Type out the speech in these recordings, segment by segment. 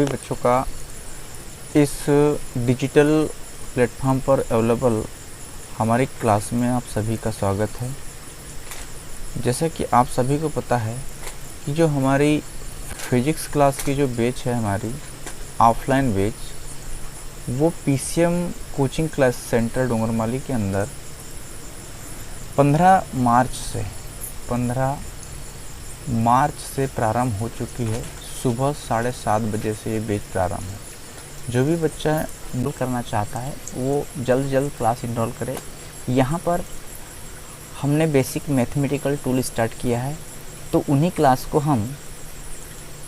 सभी बच्चों का इस डिजिटल प्लेटफॉर्म पर अवेलेबल हमारी क्लास में आप सभी का स्वागत है। जैसा कि आप सभी को पता है कि जो हमारी फिजिक्स क्लास की जो बैच है, हमारी ऑफलाइन बैच, वो PCM coaching class centre Dongarmali के अंदर 15 मार्च से प्रारंभ हो चुकी है। सुबह 7:30 बजे से ये बैच प्रारंभ है। जो भी बच्चा इनरोल करना चाहता है वो जल्द क्लास इनरोल करे। यहाँ पर हमने बेसिक मैथमेटिकल टूल स्टार्ट किया है, तो उन्हीं क्लास को हम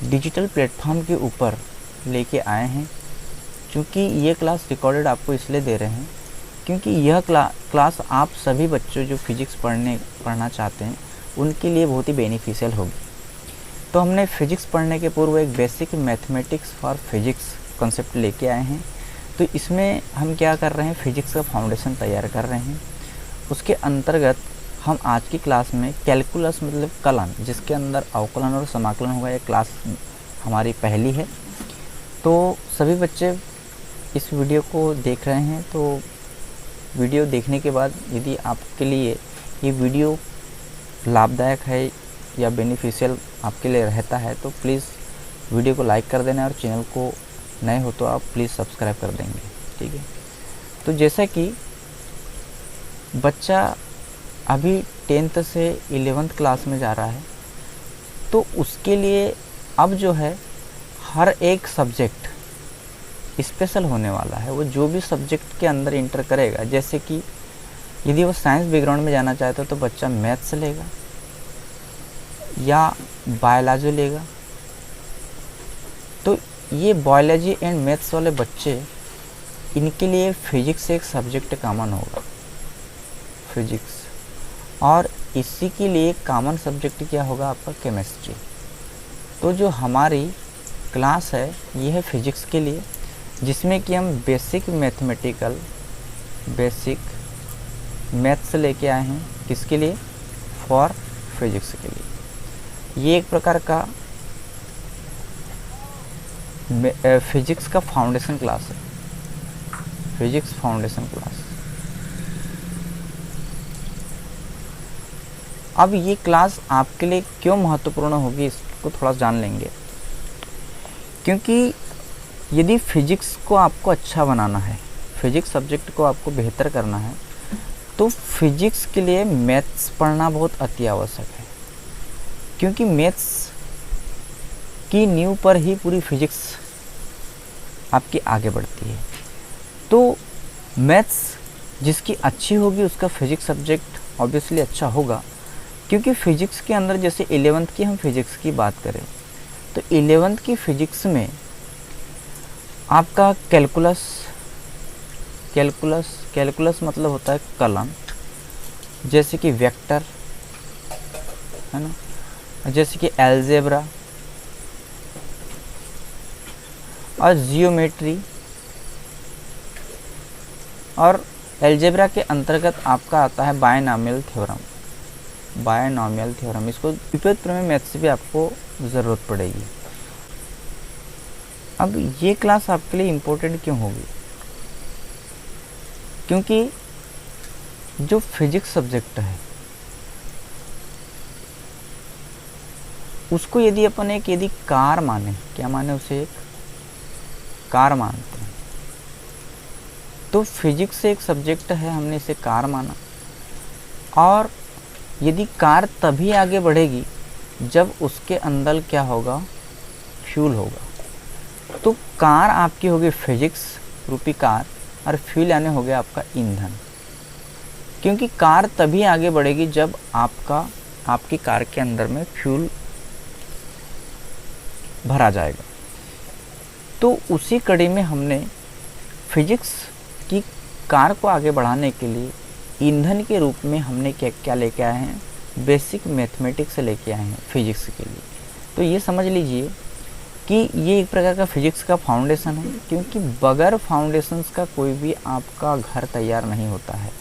डिजिटल प्लेटफॉर्म के ऊपर लेके आए हैं। क्योंकि ये क्लास रिकॉर्डेड आपको इसलिए दे रहे हैं क्योंकि यह क्लास आप सभी बच्चों जो फिजिक्स पढ़ना चाहते हैं उनके लिए बहुत ही बेनिफिशियल होगी। तो हमने फिजिक्स पढ़ने के पूर्व एक basic mathematics for physics concept लेके आए हैं। तो इसमें हम क्या कर रहे हैं, फिजिक्स का फाउंडेशन तैयार कर रहे हैं। उसके अंतर्गत हम आज की क्लास में कैलकुलस मतलब कलन, जिसके अंदर अवकलन और समाकलन होगा, ये क्लास हमारी पहली है। तो सभी बच्चे इस वीडियो को देख रहे हैं, तो वीडियो देखने के बाद यदि आपके लिए ये वीडियो लाभदायक है या बेनिफिशियल आपके लिए रहता है तो प्लीज़ वीडियो को लाइक कर देना और चैनल को नए हो तो आप प्लीज़ सब्सक्राइब कर देंगे, ठीक है। तो जैसा कि बच्चा अभी 10th से 11th क्लास में जा रहा है, तो उसके लिए अब जो है हर एक सब्जेक्ट स्पेशल होने वाला है। वो जो भी सब्जेक्ट के अंदर इंटर करेगा, जैसे कि यदि वो साइंस बैकग्राउंड में जाना चाहता है तो बच्चा मैथ्स लेगा या बायोलॉजी लेगा। तो ये बायोलॉजी एंड मैथ्स वाले बच्चे, इनके लिए फिजिक्स एक सब्जेक्ट कॉमन होगा, फिजिक्स, और इसी के लिए कॉमन सब्जेक्ट क्या होगा आपका, केमिस्ट्री। तो जो हमारी क्लास है ये है फिजिक्स के लिए, जिसमें कि हम बेसिक मैथ्स लेके आए हैं। किसके लिए, फॉर फिजिक्स के लिए। ये एक प्रकार का फिजिक्स का फाउंडेशन क्लास है, फिजिक्स फाउंडेशन क्लास। अब ये क्लास आपके लिए क्यों महत्वपूर्ण होगी, इसको थोड़ा जान लेंगे। क्योंकि यदि फिजिक्स को आपको अच्छा बनाना है, फिजिक्स सब्जेक्ट को आपको बेहतर करना है, तो फिजिक्स के लिए मैथ्स पढ़ना बहुत अति आवश्यक है। क्योंकि मैथ्स की नींव पर ही पूरी फिजिक्स आपकी आगे बढ़ती है। तो मैथ्स जिसकी अच्छी होगी उसका फिजिक्स सब्जेक्ट ऑब्वियसली अच्छा होगा। क्योंकि फिजिक्स के अंदर, जैसे 11th की हम फिजिक्स की बात करें तो 11th की फिजिक्स में आपका कैलकुलस मतलब होता है कलन, जैसे कि वेक्टर है ना, जैसे कि अलजेब्रा और जियोमेट्री। और अलजेब्रा के अंतर्गत आपका आता है बायनॉमियल थ्योरम। इसको विपरीत प्रमेय मैथ से भी आपको ज़रूरत पड़ेगी। अब ये क्लास आपके लिए इम्पोर्टेंट क्यों होगी, क्योंकि जो फिजिक्स सब्जेक्ट है उसको यदि अपन यदि कार माने, क्या माने, उसे एक कार मानते हैं। तो फिजिक्स एक सब्जेक्ट है, हमने इसे कार माना। और यदि कार तभी आगे बढ़ेगी जब उसके अंदर क्या होगा, फ्यूल होगा। तो कार आपकी होगी फिजिक्स रूपी कार, और फ्यूल यानी हो गया आपका ईंधन। क्योंकि कार तभी आगे बढ़ेगी जब आपकी कार के अंदर में फ्यूल भरा जाएगा। तो उसी कड़ी में हमने फिजिक्स की कार को आगे बढ़ाने के लिए ईंधन के रूप में हमने क्या लेके आए हैं, बेसिक मैथमेटिक्स लेके आए हैं फिजिक्स के लिए। तो ये समझ लीजिए कि ये एक प्रकार का फिजिक्स का फाउंडेशन है। क्योंकि बगैर फाउंडेशंस का कोई भी आपका घर तैयार नहीं होता है।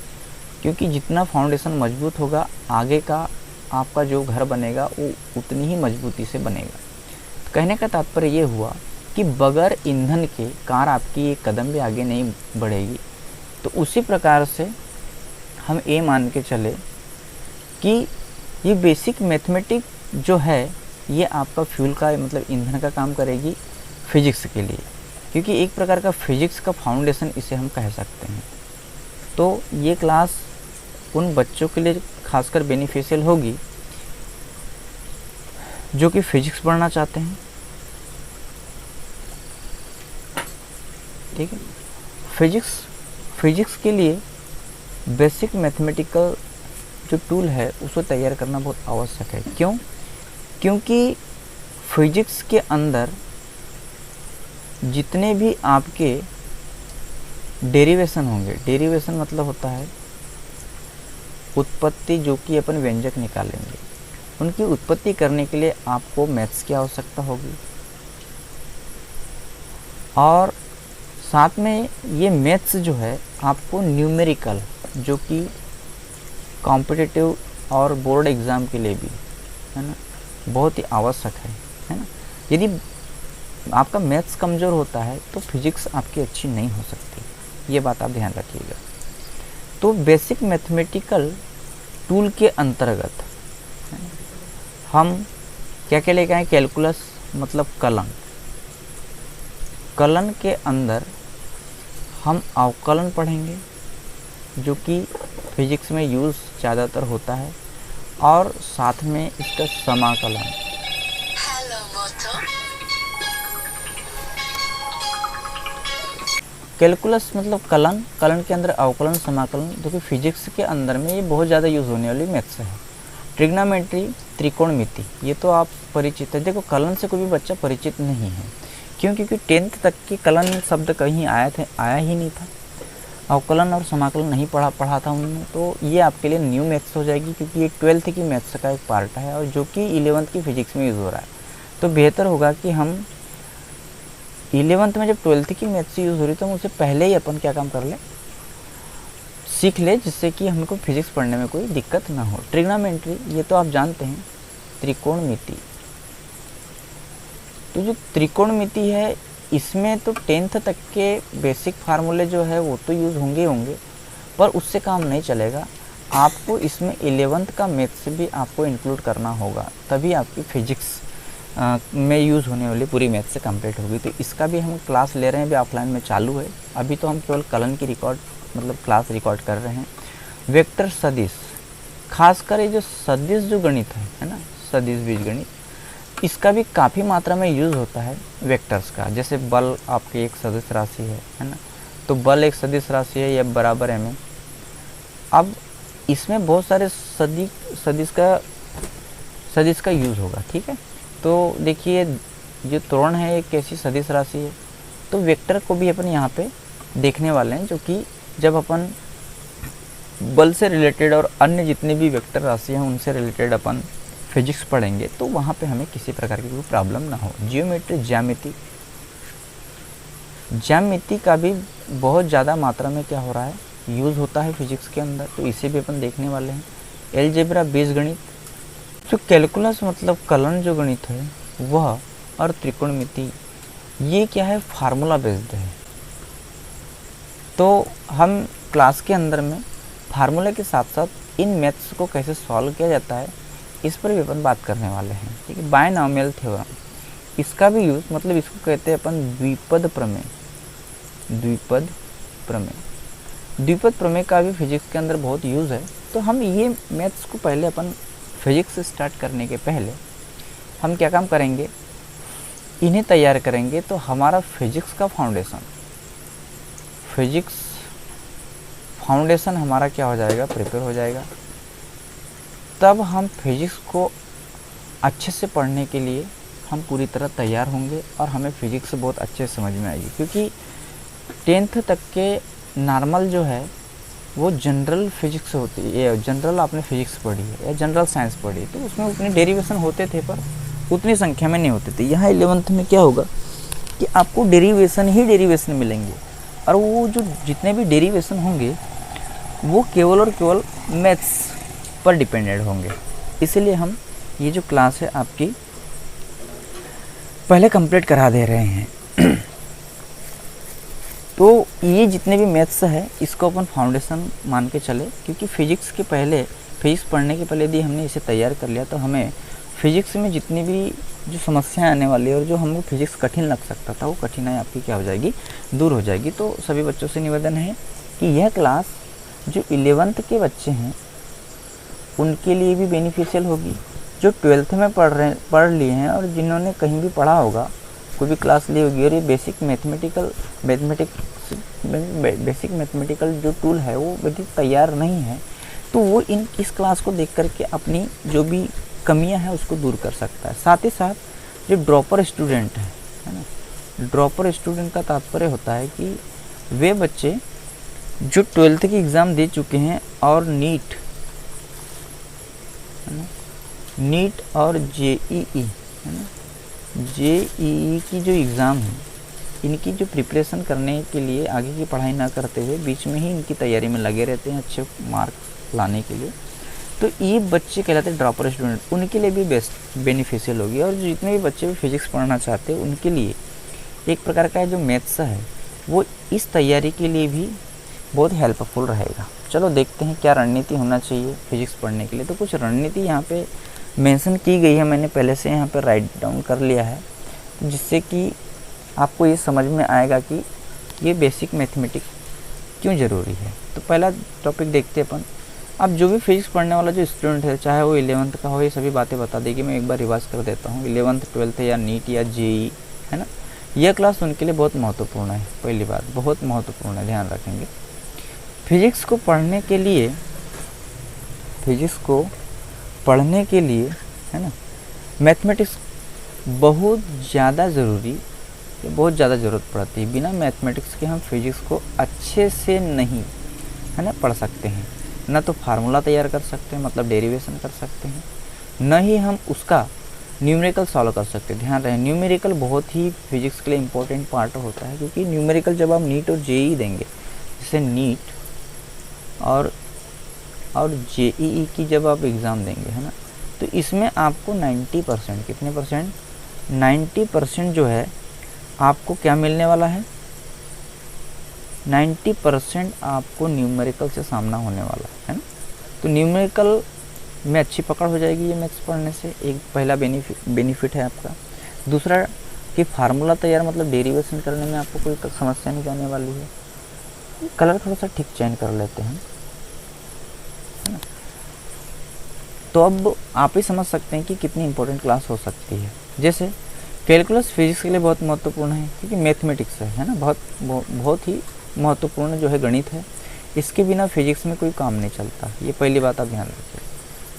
क्योंकि जितना फाउंडेशन मजबूत होगा, आगे का आपका जो घर बनेगा वो उतनी ही मजबूती से बनेगा। तो कहने का तात्पर्य ये हुआ कि बगैर ईंधन के कार आपकी एक कदम भी आगे नहीं बढ़ेगी। तो उसी प्रकार से हम ये मान के चले कि ये बेसिक मैथमेटिक जो है ये आपका फ्यूल का मतलब ईंधन का काम करेगी फिजिक्स के लिए, क्योंकि एक प्रकार का फिजिक्स का फाउंडेशन इसे हम कह सकते हैं। तो ये क्लास उन बच्चों के लिए खासकर बेनिफिशियल होगी जो कि फिजिक्स पढ़ना चाहते हैं। ठीक है, फिजिक्स के लिए बेसिक मैथमेटिकल जो टूल है उसको तैयार करना बहुत आवश्यक है। क्यों? क्योंकि फिजिक्स के अंदर जितने भी आपके डेरिवेशन होंगे, डेरिवेशन मतलब होता है उत्पत्ति, जो कि अपन व्यंजक निकालेंगे, उनकी उत्पत्ति करने के लिए आपको मैथ्स की आवश्यकता होगी। और साथ में ये मैथ्स जो है आपको न्यूमेरिकल, जो कि कॉम्पिटिटिव और बोर्ड एग्ज़ाम के लिए भी है ना बहुत ही आवश्यक है ना। यदि आपका मैथ्स कमज़ोर होता है तो फिजिक्स आपकी अच्छी नहीं हो सकती, ये बात आप ध्यान रखिएगा। तो बेसिक मैथमेटिकल टूल के अंतर्गत हम क्या क्या लेके आए? कैलकुलस मतलब कलन। कलन के अंदर हम अवकलन पढ़ेंगे, जो कि फिजिक्स में यूज़ ज़्यादातर होता है, और साथ में इसका समाकलन। कैलकुलस मतलब कलन, कलन के अंदर अवकलन, समाकलन, जो कि फिजिक्स के अंदर में ये बहुत ज़्यादा यूज़ होने वाली मैथ्स है। ट्रिग्नोमेट्री, त्रिकोणमिति, ये तो आप परिचित है। देखो, कलन से कोई भी बच्चा परिचित नहीं है। क्यों? क्योंकि 10th तक की कलन शब्द कहीं आया ही नहीं था। अवकलन और समाकलन नहीं पढ़ा था उन्होंने। तो ये आपके लिए न्यू मैथ्स हो जाएगी, क्योंकि ये 12th की मैथ्स का एक पार्ट है और जो कि 11th की फिजिक्स में यूज़ हो रहा है। तो बेहतर होगा कि हम 11th में जब 12th की मैथ्स यूज़ हो रही तो हम उससे पहले ही अपन क्या काम कर ले, सीख ले, जिससे कि हमको फिजिक्स पढ़ने में कोई दिक्कत ना हो। ट्रिग्नोमेट्री, ये तो आप जानते हैं, त्रिकोणमिति। तो जो त्रिकोणमिति है इसमें तो 10th तक के बेसिक फार्मूले जो है वो तो यूज़ होंगे, पर उससे काम नहीं चलेगा। आपको इसमें 11th का मैथ्स भी आपको इंक्लूड करना होगा, तभी आपकी फिजिक्स में यूज़ होने वाली पूरी मैथ्स से कंप्लीट होगी। तो इसका भी हम क्लास ले रहे हैं, अभी ऑफलाइन में चालू है। अभी तो हम केवल कलन की क्लास रिकॉर्ड कर रहे हैं। वेक्टर सदिश, खासकर ये जो सदिश जो गणित है ना, सदिश बीजगणित, इसका भी काफ़ी मात्रा में यूज़ होता है वेक्टर्स का। जैसे बल आपकी एक सदिश राशि है ना, तो बल एक सदिश राशि है, F बराबर m। अब इसमें बहुत सारे सदिश का यूज़ होगा। ठीक है, तो देखिए जो त्वरण है एक कैसी सदिश राशि है। तो वेक्टर को भी अपन यहाँ पे देखने वाले हैं, जो कि जब अपन बल से रिलेटेड और अन्य जितने भी वेक्टर राशि हैं उनसे रिलेटेड अपन फिजिक्स पढ़ेंगे, तो वहाँ पे हमें किसी प्रकार की कोई प्रॉब्लम ना हो। जियोमेट्री, ज्यामिति का भी बहुत ज़्यादा मात्रा में क्या हो रहा है, यूज़ होता है फिजिक्स के अंदर, तो इसे भी अपन देखने वाले हैं। एलजेब्रा, बीजगणित, जो कैलकुलस मतलब कलन जो गणित है वह, और त्रिकोणमिति, ये क्या है, फार्मूला बेस्ड है। तो हम क्लास के अंदर में फार्मूले के साथ साथ इन मैथ्स को कैसे सॉल्व किया जाता है इस पर भी अपन बात करने वाले हैं। ठीक है, बायनॉमियल थ्योरम, इसका भी यूज़, मतलब इसको कहते हैं अपन द्विपद प्रमेय। द्विपद प्रमेय का भी फिजिक्स के अंदर बहुत यूज़ है। तो हम ये मैथ्स को पहले अपन फिजिक्स से स्टार्ट करने के पहले हम क्या काम करेंगे, इन्हें तैयार करेंगे। तो हमारा फिजिक्स का फाउंडेशन हमारा क्या हो जाएगा, प्रिपेयर हो जाएगा। तब हम फिजिक्स को अच्छे से पढ़ने के लिए हम पूरी तरह तैयार होंगे और हमें फिजिक्स बहुत अच्छे से समझ में आएगी। क्योंकि 10th तक के नॉर्मल जो है वो जनरल फिजिक्स होती है, जनरल आपने फिजिक्स पढ़ी है या जनरल साइंस पढ़ी है, तो उसमें उतने डेरिवेशन होते थे पर उतनी संख्या में नहीं होते थे। यहाँ 11th में क्या होगा कि आपको डेरिवेशन मिलेंगे, और वो जो जितने भी डेरिवेशन होंगे वो केवल और केवल मैथ्स पर डिपेंडेड होंगे। इसीलिए हम ये जो क्लास है आपकी पहले कंप्लीट करा दे रहे हैं। तो ये जितने भी मैथ्स है इसको अपन फाउंडेशन मान के चले, क्योंकि फिजिक्स पढ़ने के पहले यदि हमने इसे तैयार कर लिया तो हमें फिजिक्स में जितनी भी जो समस्याएं आने वाली है और जो हमको फिजिक्स कठिन लग सकता था वो कठिनाई आपकी क्या हो जाएगी, दूर हो जाएगी। तो सभी बच्चों से निवेदन है कि यह क्लास जो 11th के बच्चे हैं उनके लिए भी बेनिफिशियल होगी, जो 12th में पढ़ लिए हैं और जिन्होंने कहीं भी पढ़ा होगा, कोई भी क्लास ली होगी और ये बेसिक मैथमेटिकल जो टूल है वो यदि तैयार नहीं है तो वो इस क्लास को देख करके अपनी जो भी कमियां हैं उसको दूर कर सकता है। साथ ही साथ जो ड्रॉपर स्टूडेंट है ना, ड्रॉपर स्टूडेंट का तात्पर्य होता है कि वे बच्चे जो 12th की एग्ज़ाम दे चुके हैं और नीट और जेईई है ना, जेईई की जो एग्ज़ाम है इनकी जो प्रिपरेशन करने के लिए आगे की पढ़ाई ना करते हुए बीच में ही इनकी तैयारी में लगे रहते हैं अच्छे मार्क्स लाने के लिए, तो ये बच्चे कहलाते हैं ड्रॉपर स्टूडेंट। उनके लिए भी बेस्ट बेनिफिशियल होगी। और जितने भी बच्चे भी फिजिक्स पढ़ना चाहते हैं उनके लिए एक प्रकार का जो मैथ्स है वो इस तैयारी के लिए भी बहुत हेल्पफुल रहेगा। चलो देखते हैं क्या रणनीति होना चाहिए फिजिक्स पढ़ने के लिए। तो कुछ रणनीति यहाँ पे मेंशन की गई है, मैंने पहले से यहाँ पे राइट डाउन कर लिया है, जिससे कि आपको ये समझ में आएगा कि ये बेसिक मैथमेटिक्स क्यों ज़रूरी है। तो पहला टॉपिक देखते हैं अपन। अब जो भी फिजिक्स पढ़ने वाला जो स्टूडेंट है, चाहे वो 11th का हो, ये सभी बातें बता देगी। मैं एक बार रिवाइज कर देता हूँ। 11th 12th या नीट या जेईई है ना, यह क्लास उनके लिए बहुत महत्वपूर्ण है। पहली बात बहुत महत्वपूर्ण है, ध्यान रखेंगे। फिजिक्स को पढ़ने के लिए है ना मैथमेटिक्स बहुत ज़्यादा ज़रूरत पड़ती है। बिना मैथमेटिक्स के हम फिजिक्स को अच्छे से नहीं है ना पढ़ सकते हैं, ना तो फार्मूला तैयार कर सकते हैं मतलब डेरिवेशन कर सकते हैं, न ही हम उसका न्यूमेरिकल सॉल्व कर सकते हैं। ध्यान रहे, न्यूमेरिकल बहुत ही फिजिक्स के लिए इम्पोर्टेंट पार्ट होता है, क्योंकि न्यूमेरिकल जब आप नीट और जेईई देंगे, जैसे नीट और जेईई की जब आप एग्ज़ाम देंगे है ना, तो इसमें आपको 90% कितने परसेंट 90% जो है आपको क्या मिलने वाला है, 90% आपको न्यूमेरिकल से सामना होने वाला है ना। तो न्यूमेरिकल में अच्छी पकड़ हो जाएगी ये मैथ्स पढ़ने से, एक पहला बेनिफिट है आपका। दूसरा कि फार्मूला तैयार मतलब डेरिवेशन करने में आपको कोई समस्या नहीं जाने वाली है। कलर थोड़ा सा ठीक चेंज कर लेते हैं है ना। तो अब आप ही समझ सकते हैं कि कितनी इंपॉर्टेंट क्लास हो सकती है। जैसे कैलकुलस फिजिक्स के लिए बहुत महत्वपूर्ण है, क्योंकि मैथमेटिक्स है ना, बहुत ही महत्वपूर्ण जो है गणित है। इसके बिना फिजिक्स में कोई काम नहीं चलता, ये पहली बात आप ध्यान रखिए।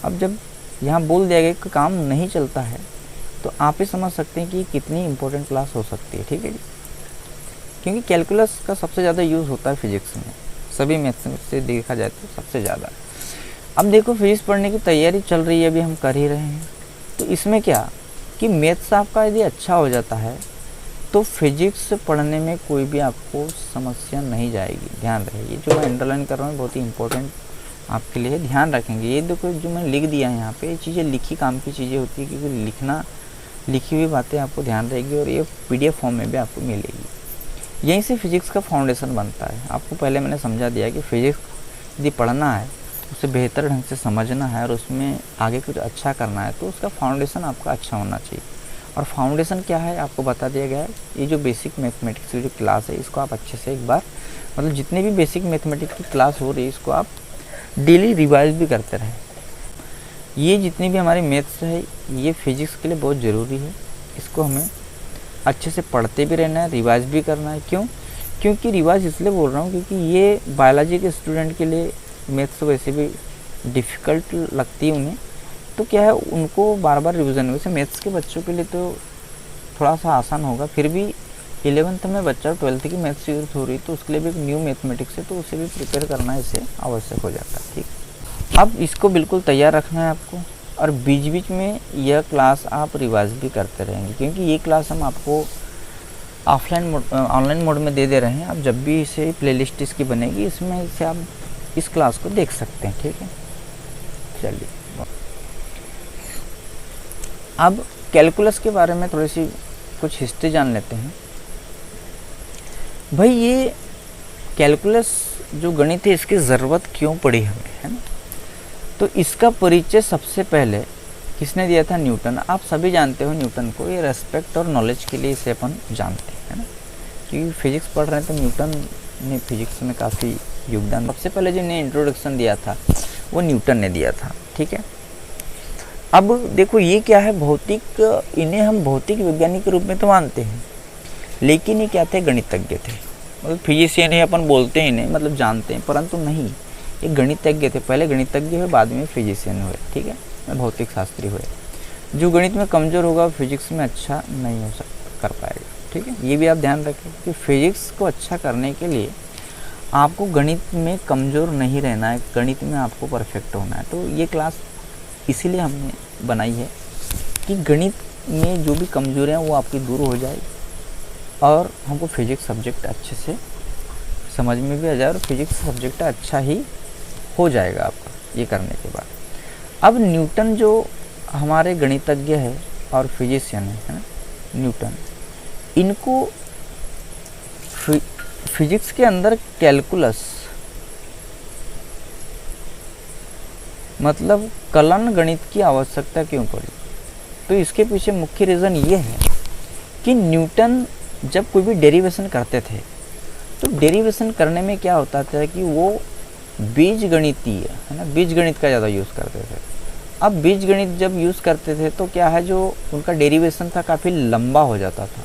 अब जब यहाँ बोल दिया गया कि काम नहीं चलता है तो आप ही समझ सकते हैं कि कितनी इंपॉर्टेंट क्लास हो सकती है। ठीक है जी, क्योंकि कैलकुलस का सबसे ज़्यादा यूज़ होता है फिजिक्स में, सभी मैथ्स से देखा जाए तो सबसे ज़्यादा। अब देखो फिजिक्स पढ़ने की तैयारी चल रही है, अभी हम कर ही रहे हैं, तो इसमें क्या कि मैथ्स आपका यदि अच्छा हो जाता है तो फिजिक्स पढ़ने में कोई भी आपको समस्या नहीं जाएगी। ध्यान रहे, ये जो मैं अंडरलाइन कर रहा हूँ बहुत ही इंपॉर्टेंट आपके लिए, ध्यान रखेंगे। ये देखो जो मैंने लिख दिया है यहाँ पे, ये चीज़ें लिखी काम की चीज़ें होती है, क्योंकि लिखी हुई बातें आपको ध्यान रहेगी और ये PDF फॉर्म में भी आपको मिलेगी। यहीं से फिजिक्स का फाउंडेशन बनता है। आपको पहले मैंने समझा दिया कि फिजिक्स यदि पढ़ना है, उसे बेहतर ढंग से समझना है और उसमें आगे कुछ अच्छा करना है, तो उसका फाउंडेशन आपका अच्छा होना चाहिए। और फाउंडेशन क्या है आपको बता दिया गया है। ये जो बेसिक मैथमेटिक्स की जो क्लास है इसको आप अच्छे से एक बार मतलब जितने भी बेसिक मैथमेटिक्स की क्लास हो रही है इसको आप डेली रिवाइज भी करते रहें। ये जितनी भी हमारी मैथ्स है ये फिजिक्स के लिए बहुत ज़रूरी है, इसको हमें अच्छे से पढ़ते भी रहना है, रिवाइज भी करना है। क्योंकि रिवाइज इसलिए बोल रहा हूँ क्योंकि ये बायोलॉजी के स्टूडेंट के लिए मैथ्स वैसे भी डिफ़िकल्ट लगती है उन्हें, तो क्या है उनको बार बार रिवीजन। वैसे मैथ्स के बच्चों के लिए तो थोड़ा सा आसान होगा, फिर भी 11th में बच्चा 12th की मैथ्स यूज़ हो रही तो उसके लिए भी एक न्यू मैथमेटिक्स है, तो उसे भी प्रिपेयर करना इसे आवश्यक हो जाता है। ठीक, अब इसको बिल्कुल तैयार रखना है आपको, और बीच बीच में यह क्लास आप रिवाइज भी करते रहेंगे, क्योंकि ये क्लास हम आपको ऑनलाइन मोड में दे रहे हैं। आप जब भी इसे प्लेलिस्ट इसकी बनेगी इसमें से आप इस क्लास को देख सकते हैं। ठीक है, चलिए अब कैलकुलस के बारे में थोड़ी सी कुछ हिस्ट्री जान लेते हैं। भाई ये कैलकुलस जो गणित है इसकी ज़रूरत क्यों पड़ी हमें, है ना। तो इसका परिचय सबसे पहले किसने दिया था? न्यूटन। आप सभी जानते हो न्यूटन को, ये रेस्पेक्ट और नॉलेज के लिए इसे अपन जानते हैं, है ना, क्योंकि फिजिक्स पढ़ रहे हैं तो न्यूटन ने फिजिक्स में काफ़ी योगदान। सबसे पहले जिन्हें इंट्रोडक्शन दिया था वो न्यूटन ने दिया था, ठीक है। अब देखो ये क्या है, भौतिक, इन्हें हम भौतिक वैज्ञानिक के रूप में तो मानते हैं, लेकिन ये क्या थे? गणितज्ञ थे। मतलब फिजिशियन ही अपन बोलते हैं इन्हें, मतलब जानते हैं, परंतु नहीं, ये गणितज्ञ थे। पहले गणितज्ञ हुए, बाद में फिजिशियन हुए, ठीक है, भौतिक शास्त्री हुए। जो गणित में कमज़ोर होगा फिजिक्स में अच्छा नहीं हो सकता, कर पाएगा, ठीक है। ये भी आप ध्यान रखें कि फिजिक्स को अच्छा करने के लिए आपको गणित में कमज़ोर नहीं रहना है, गणित में आपको परफेक्ट होना है। तो ये क्लास इसीलिए हमने बनाई है कि गणित में जो भी कमज़ोरियाँ वो आपकी दूर हो जाए और हमको फिजिक्स सब्जेक्ट अच्छे से समझ में भी आ जाए और फिजिक्स सब्जेक्ट अच्छा ही हो जाएगा आपका ये करने के बाद। अब न्यूटन जो हमारे गणितज्ञ है और फिजिशियन है ना, न्यूटन, इनको फिजिक्स के अंदर कैलकुलस मतलब कलन गणित की आवश्यकता क्यों पड़ी? तो इसके पीछे मुख्य रीज़न ये है कि न्यूटन जब कोई भी डेरिवेशन करते थे तो डेरिवेशन करने में क्या होता था कि वो बीजगणितीय, है ना, बीजगणित का ज़्यादा यूज़ करते थे। अब बीजगणित जब यूज़ करते थे तो क्या है, जो उनका डेरिवेशन था काफ़ी लंबा हो जाता था।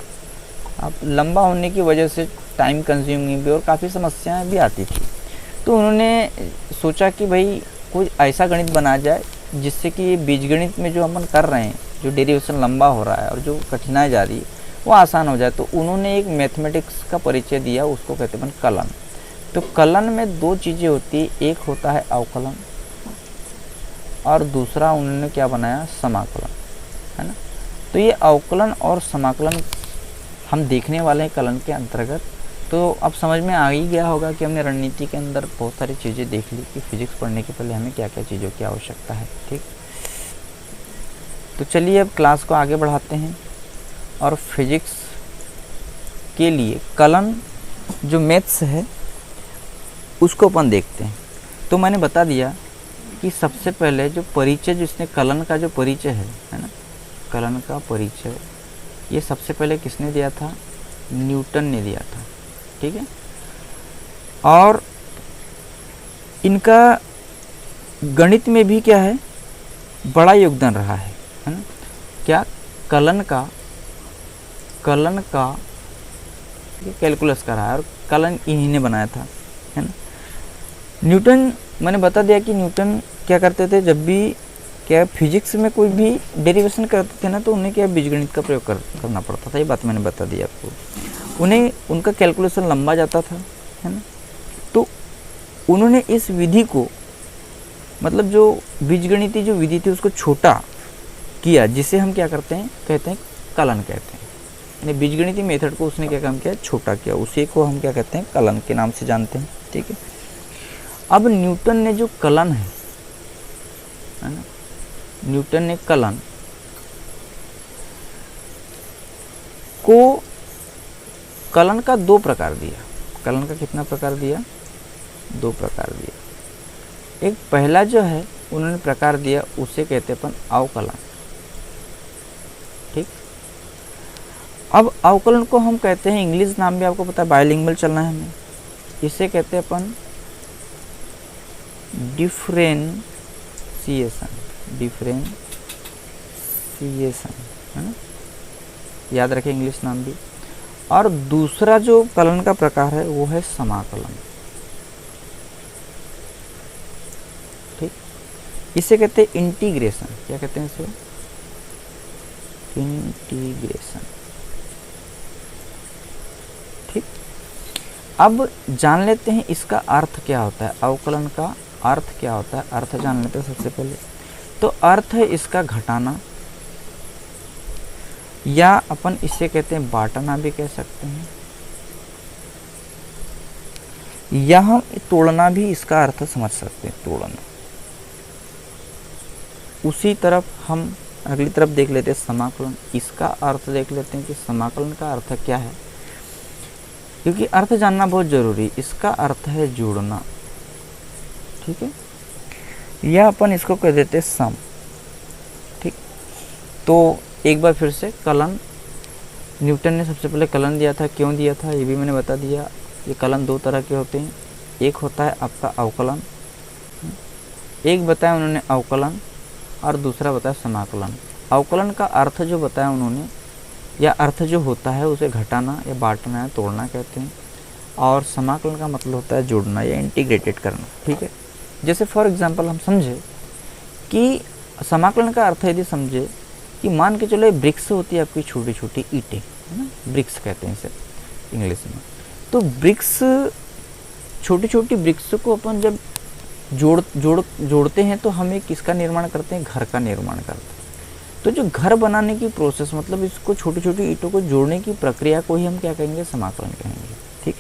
अब लंबा होने की वजह से टाइम कंज्यूमिंग भी और काफ़ी समस्याएं भी आती थी। तो उन्होंने सोचा कि भाई कोई ऐसा गणित बना जाए जिससे कि बीजगणित में जो अपन कर रहे हैं, जो डेरिवेशन लंबा हो रहा है और जो कठिनाई जा रही है वो आसान हो जाए। तो उन्होंने एक मैथमेटिक्स का परिचय दिया, उसको कहते हैं कलन। तो कलन में दो चीज़ें होती है, एक होता है अवकलन और दूसरा उन्होंने क्या बनाया, समाकलन, है ना। तो ये अवकलन और समाकलन हम देखने वाले हैं कलन के अंतर्गत। तो अब समझ में आ ही गया होगा कि हमने रणनीति के अंदर बहुत सारी चीज़ें देख ली कि फिजिक्स पढ़ने के पहले हमें क्या क्या चीज़ों की आवश्यकता है, ठीक। तो चलिए अब क्लास को आगे बढ़ाते हैं और फिजिक्स के लिए कलन जो मैथ्स है उसको अपन देखते हैं। तो मैंने बता दिया कि सबसे पहले जो परिचय, जिसने कलन का जो परिचय है ना, कलन का परिचय ये सबसे पहले किसने दिया था? न्यूटन ने दिया था, ठीक है। और इनका गणित में भी क्या है, बड़ा योगदान रहा है ना। क्या? कलन का कैलकुलस का रहा है और कलन इन्हीं ने बनाया था, है ना। न्यूटन, मैंने बता दिया कि न्यूटन क्या करते थे, जब भी क्या फिजिक्स में कोई भी डेरिवेशन करते थे ना तो उन्हें क्या बीजगणित का प्रयोग करना पड़ता था। ये बात मैंने बता दी आपको। उन्हें उनका कैलकुलेशन लंबा जाता था, है ना। तो उन्होंने इस विधि को, मतलब जो बीजगणितीय जो विधि थी उसको छोटा किया, जिसे हम क्या करते हैं, कहते हैं कलन कहते हैं। यानी बीजगणितीय मेथड को उसने क्या काम किया, छोटा किया, उसी को हम क्या कहते हैं, कलन के नाम से जानते हैं, ठीक है। अब न्यूटन ने जो कलन है ना, न्यूटन ने कलन को, कलन का दो प्रकार दिया। कलन का कितना प्रकार दिया? दो प्रकार दिया। एक पहला जो है उन्होंने प्रकार दिया उसे कहते हैं अपन अवकलन, ठीक। अब अवकलन को हम कहते हैं, इंग्लिश नाम भी आपको पता है, बायलिंगुअल चलना है हमें, इसे कहते हैं अपन डिफरेंशिएशन, है ना, याद रखें इंग्लिश नाम भी। और दूसरा जो कलन का प्रकार है वो है समाकलन, ठीक। इसे कहते हैं इंटीग्रेशन। क्या कहते हैं इसे? इंटीग्रेशन, ठीक। अब जान लेते हैं इसका अर्थ क्या होता है, अवकलन का अर्थ क्या होता है, अर्थ जान लेते हैं सबसे पहले। तो अर्थ है इसका घटाना, या अपन इसे कहते हैं बांटना भी कह सकते हैं, या हम तोड़ना भी इसका अर्थ समझ सकते हैं, तोड़ना। उसी तरफ हम अगली तरफ देख लेते हैं समाकलन, इसका अर्थ देख लेते हैं कि समाकलन का अर्थ क्या है। क्योंकि अर्थ जानना बहुत ज़रूरी। इसका अर्थ है जोड़ना, ठीक है, या अपन इसको कह देते सम, ठीक। तो एक बार फिर से कलन, न्यूटन ने सबसे पहले कलन दिया था, क्यों दिया था ये भी मैंने बता दिया। ये कलन दो तरह के होते हैं, एक होता है आपका अवकलन, एक बताया उन्होंने अवकलन, और दूसरा बताया समाकलन। अवकलन का अर्थ जो बताया उन्होंने, या अर्थ जो होता है उसे घटाना या बांटना या तोड़ना कहते हैं, और समाकलन का मतलब होता है जोड़ना या इंटीग्रेटेड करना, ठीक है। जैसे फॉर एग्जांपल हम समझे कि समाकलन का अर्थ यदि समझे कि मान के चलो ब्रिक्स होती है आपकी छोटी छोटी ईंटें, है ना, ब्रिक्स कहते हैं इसे इंग्लिश में। तो ब्रिक्स, छोटी छोटी ब्रिक्स को अपन जब जोड़ते हैं तो हम एक किसका निर्माण करते हैं, घर का निर्माण करते हैं। तो जो घर बनाने की प्रोसेस, मतलब इसको छोटी छोटी ईंटों को जोड़ने की प्रक्रिया को ही हम क्या कहेंगे, समाकलन कहेंगे, ठीक।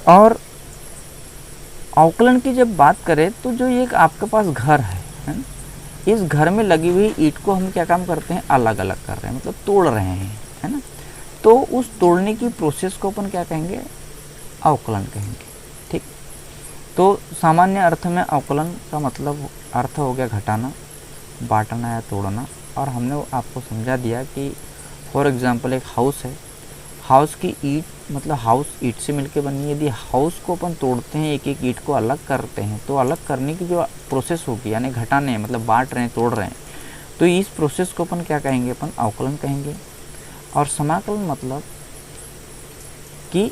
और अवकलन की जब बात करें तो जो ये आपके पास घर है ना, इस घर में लगी हुई ईंट को हम क्या काम करते हैं, अलग अलग कर रहे हैं, मतलब तोड़ रहे हैं, है ना। तो उस तोड़ने की प्रोसेस को अपन क्या कहेंगे, अवकलन कहेंगे, ठीक। तो सामान्य अर्थ में अवकलन का मतलब अर्थ हो गया घटाना, बांटना या तोड़ना। और हमने आपको समझा दिया कि फॉर एग्जांपल एक हाउस है, हाउस की ईंट, मतलब हाउस ईंट से मिलकर बनी है। यदि हाउस को अपन तोड़ते हैं, एक एक ईंट को अलग करते हैं, तो अलग करने की जो प्रोसेस होगी, यानी घटाने मतलब बांट रहे हैं, तोड़ रहे हैं, तो इस प्रोसेस को अपन क्या कहेंगे, अपन अवकलन कहेंगे। और समाकलन मतलब कि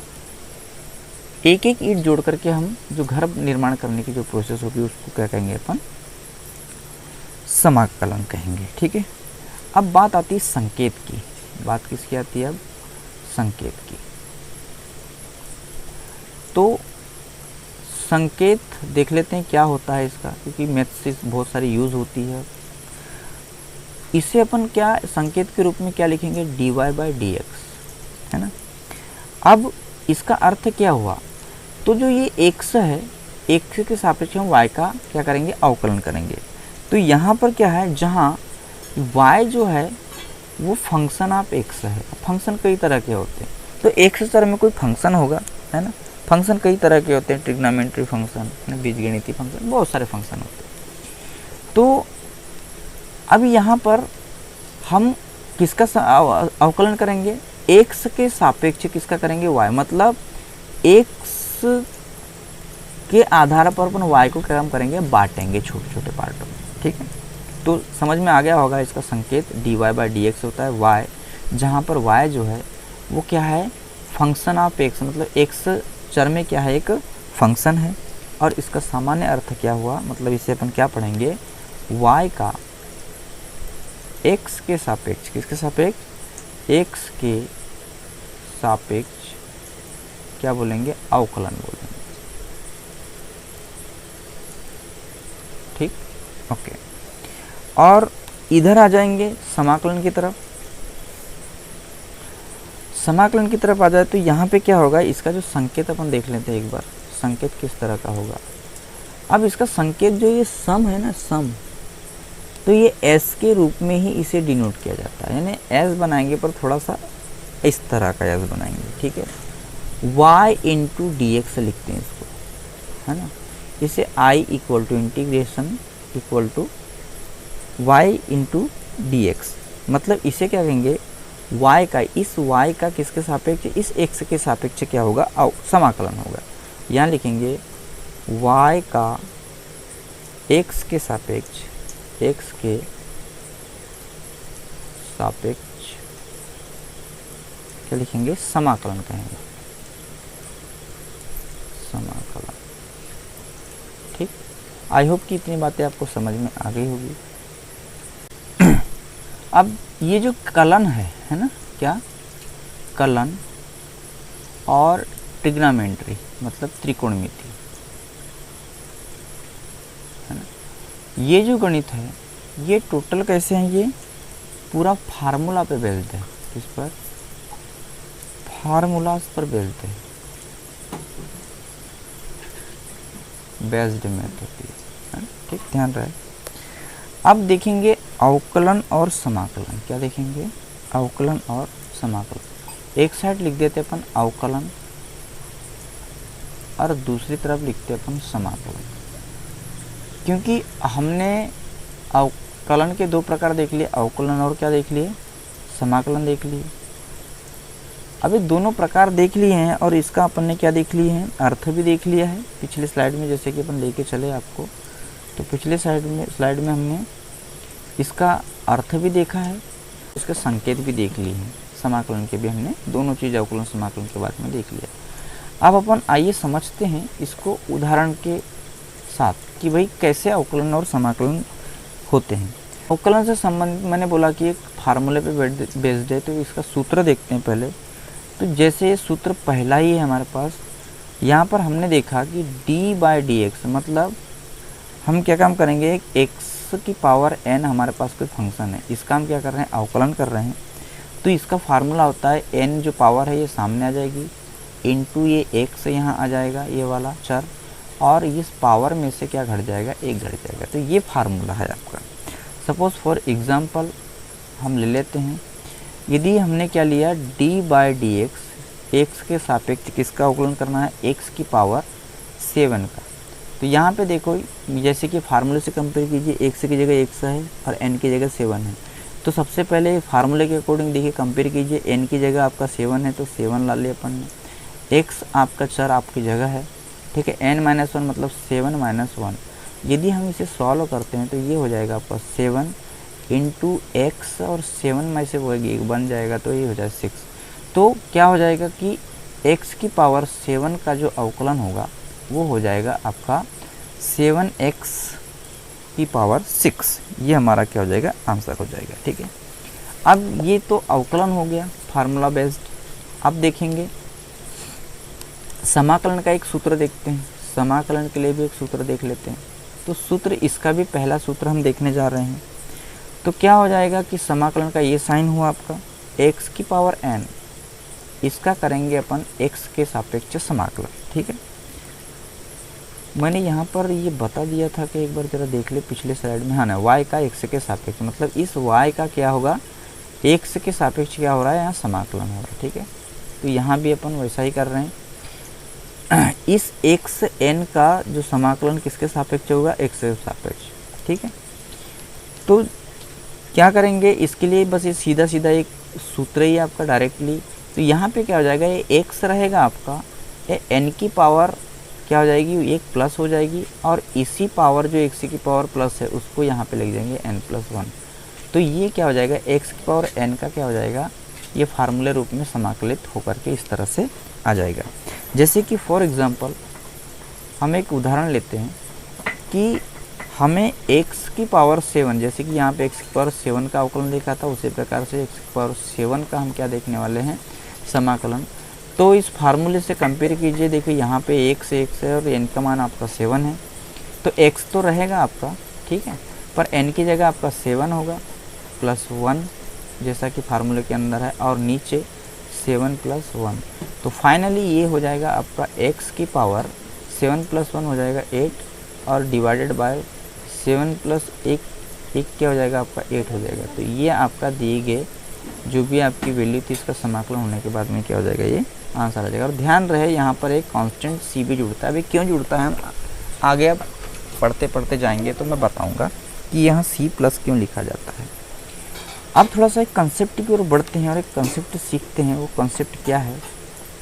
एक एक ईंट जोड़ करके हम जो घर निर्माण करने की जो प्रोसेस होगी उसको क्या कहेंगे, अपन समाकलन कहेंगे, ठीक है। अब बात आती है संकेत की। बात किसकी आती है अब, संकेत की। तो संकेत देख लेते हैं क्या होता है इसका, क्योंकि मैथ्स से बहुत सारी यूज़ होती है। इसे अपन क्या संकेत के रूप में क्या लिखेंगे, dy/dx, है ना। अब इसका अर्थ क्या हुआ, तो जो ये x है, x के सापेक्ष हम y का क्या करेंगे, अवकलन करेंगे। तो यहाँ पर क्या है, जहाँ y जो है वो फंक्शन ऑफ x है। फंक्शन कई तरह के होते हैं, तो x तरह में कोई फंक्शन होगा, है ना। फंक्शन कई तरह के होते हैं, ट्रिग्नोमेट्री फंक्शन, बीजगणितीय फंक्शन, बहुत सारे फंक्शन होते हैं। तो अब यहाँ पर हम किसका अवकलन करेंगे, x के सापेक्ष किसका करेंगे, y, मतलब x के आधार पर अपन y को क्या करेंगे, बांटेंगे छोटे छोटे पार्टों में, ठीक है। तो समझ में आ गया होगा इसका संकेत dy/dx होता है y, जहाँ पर y जो है वो क्या है, फंक्शन ऑफ x, मतलब x चर में क्या है, एक फंक्शन है। और इसका सामान्य अर्थ क्या हुआ, मतलब इसे अपन क्या पढ़ेंगे, y का x के सापेक्ष, किसके सापेक्ष, x के सापेक्ष क्या बोलेंगे, अवकलन बोलेंगे, ठीक, ओके। और इधर आ जाएंगे समाकलन की तरफ। समाकलन की तरफ आ जाए तो यहाँ पे क्या होगा, इसका जो संकेत अपन देख लेते हैं एक बार, संकेत किस तरह का होगा। अब इसका संकेत जो ये सम है ना, सम, तो ये s के रूप में ही इसे डिनोट किया जाता है, यानी s बनाएंगे पर थोड़ा सा इस तरह का s बनाएंगे, ठीक है। y इंटू डी एक्स लिखते हैं इसको, है ना। इसे i equal to integration equal to y into d x, मतलब इसे क्या कहेंगे, y का, इस y का किसके सापेक्ष, इस x के सापेक्ष क्या होगा, समाकलन होगा। यहाँ लिखेंगे y का x के सापेक्ष, x के सापेक्ष क्या लिखेंगे, समाकलन कहेंगे, समाकलन, ठीक। आई होप कि इतनी बातें आपको समझ में आ गई होगी। अब ये जो कलन है ना, क्या, कलन और ट्रिग्नोमेट्री मतलब त्रिकोणमिति, है ना। ये जो गणित है ये टोटल कैसे हैं, ये पूरा फार्मूला पे बेस्ड है, किस पर, फार्मूलास पर बेस्ड है, बेस्ड मेथड होती है, ठीक, ध्यान रहे। अब देखेंगे अवकलन और समाकलन, क्या देखेंगे, अवकलन और समाकलन। एक साइड लिख देते अपन अवकलन और दूसरी तरफ लिखते अपन समाकलन, क्योंकि हमने अवकलन के दो प्रकार देख लिए, अवकलन और क्या देख लिए, समाकलन देख लिए। अभी दोनों प्रकार देख लिए हैं और इसका अपन ने क्या देख लिए हैं, अर्थ भी देख लिया है पिछले स्लाइड में, जैसे कि अपन लेके चले आपको। तो पिछले स्लाइड में हमने इसका अर्थ भी देखा है, इसके संकेत भी देख लिए हैं, समाकलन के भी हमने दोनों चीज़ अवकलन समाकलन के बारे में देख लिया। अब अपन आइए समझते हैं इसको उदाहरण के साथ कि भाई कैसे अवकलन और समाकलन होते हैं। अवकलन से संबंधित मैंने बोला कि एक फार्मूले पे बेस्ड है, तो इसका सूत्र देखते हैं पहले। तो जैसे ये सूत्र पहला ही है हमारे पास, यहाँ पर हमने देखा कि d/dx मतलब हम क्या काम करेंगे, एक x की पावर n हमारे पास कोई फंक्शन है, इसका हम क्या कर रहे हैं, अवकलन कर रहे हैं। तो इसका फार्मूला होता है n जो पावर है ये सामने आ जाएगी, इनटू ये x यहाँ आ जाएगा ये वाला चर, और इस पावर में से क्या घट जाएगा, एक घट जाएगा। तो ये फार्मूला है आपका। सपोज फॉर एग्जांपल हम ले लेते हैं, यदि हमने क्या लिया d/dx, x के सापेक्ष किसका अवकलन करना है, x की पावर 7 का। तो यहाँ पे देखो जैसे कि फार्मूले से कंपेयर कीजिए, x की जगह x है और n की जगह 7 है। तो सबसे पहले फार्मूले के अकॉर्डिंग देखिए कंपेयर कीजिए, n की जगह आपका 7 है तो 7 ला लिया अपन ने, x आपका चर आपकी जगह है, ठीक है, n-1 मतलब 7 - 1। यदि हम इसे सॉल्व करते हैं तो ये हो जाएगा आपका 7 इंटू एक्स और 7 में से वो एक बन जाएगा, तो ये हो जाएगा 6। तो क्या हो जाएगा कि x की पावर 7 का जो अवकलन होगा वो हो जाएगा आपका 7x की पावर 6। ये हमारा क्या हो जाएगा, आंसर हो जाएगा, ठीक है। अब ये तो अवकलन हो गया फार्मूला बेस्ड। अब देखेंगे समाकलन का एक सूत्र देखते हैं, समाकलन के लिए भी एक सूत्र देख लेते हैं। तो सूत्र इसका भी पहला सूत्र हम देखने जा रहे हैं। तो क्या हो जाएगा कि समाकलन का ये साइन हुआ आपका x की पावर n, इसका करेंगे अपन x के सापेक्ष समाकलन, ठीक है। मैंने यहाँ पर ये बता दिया था कि एक बार जरा देख ले पिछले स्लाइड में, हाँ ना, y का x के सापेक्ष मतलब इस y का क्या होगा, x के सापेक्ष क्या हो रहा है, यहाँ समाकलन हो रहा है, ठीक है। तो यहाँ भी अपन वैसा ही कर रहे हैं। इस x n का जो समाकलन किसके सापेक्ष होगा, x के सापेक्ष, ठीक है। तो क्या करेंगे इसके लिए, बस ये सीधा सीधा एक सूत्र ही आपका डायरेक्टली। तो यहाँ पे क्या हो जाएगा, ये x रहेगा आपका, ये n की पावर क्या हो जाएगी, एक प्लस हो जाएगी, और इसी पावर जो x की पावर प्लस है उसको यहाँ पे लिख देंगे n+1। तो ये क्या हो जाएगा, x की पावर n का क्या हो जाएगा, ये फार्मूले रूप में समाकलित होकर के इस तरह से आ जाएगा। जैसे कि फॉर एग्जांपल हम एक उदाहरण लेते हैं कि हमें x की पावर 7, जैसे कि यहाँ पे x की पावर 7 का अवकलन देखा था, उसी प्रकार से x की पावर 7 का हम क्या देखने वाले हैं, समाकलन। तो इस फार्मूले से कंपेयर कीजिए, देखिए यहाँ पे x है और n का मान आपका 7 है, तो x तो रहेगा आपका, ठीक है, पर n की जगह आपका 7 होगा +1 जैसा कि फार्मूले के अंदर है, और नीचे 7 + 1। तो फाइनली ये हो जाएगा आपका x की पावर 7 + 1 हो जाएगा 8, और डिवाइडेड बाय 7 + 1 क्या हो जाएगा आपका 8 हो जाएगा। तो ये आपका दिए गए जो भी आपकी वैल्यू थी इसका समाकलन होने के बाद में क्या हो जाएगा, ये आंसर आ जाएगा। और ध्यान रहे यहाँ पर एक कांस्टेंट c भी जुड़ता है। अभी क्यों जुड़ता है हम आगे अब पढ़ते पढ़ते जाएंगे तो मैं बताऊँगा कि यहाँ c+ क्यों लिखा जाता है। अब थोड़ा सा एक कंसेप्ट की ओर बढ़ते हैं और एक कंसेप्ट सीखते हैं। वो कंसेप्ट क्या है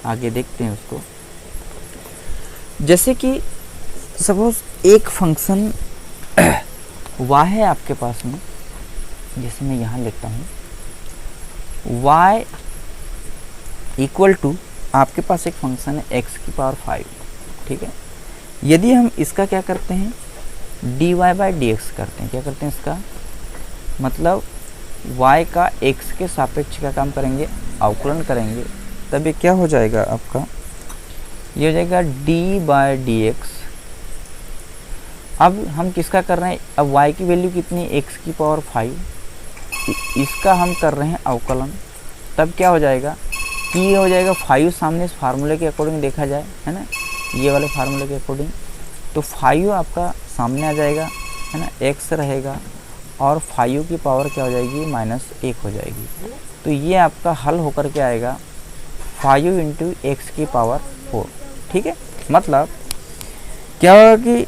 आगे देखते हैं उसको। जैसे कि सपोज एक फंक्शन y है आपके पास में, जैसे मैं यहाँ लिखता हूँ y = आपके पास एक फंक्शन है x की पावर 5, ठीक है। यदि हम इसका क्या करते हैं, dy/dx करते हैं, क्या करते हैं इसका मतलब y का x के सापेक्ष का काम करेंगे, अवकलन करेंगे, तब ये क्या हो जाएगा आपका, ये हो जाएगा d/dx। अब हम किसका कर रहे हैं, अब y की वैल्यू कितनी, x की पावर 5, इसका हम कर रहे हैं अवकलन। तब क्या हो जाएगा कि ये हो जाएगा 5 सामने इस फार्मूले के अकॉर्डिंग देखा जाए, है ना, ये वाले फार्मूले के अकॉर्डिंग, तो 5 आपका सामने आ जाएगा, है ना, x रहेगा, और 5 की पावर क्या हो जाएगी, -1 हो जाएगी। तो ये आपका हल होकर के आएगा 5 इंटू एक्स की पावर 4। ठीक है, मतलब क्या होगा कि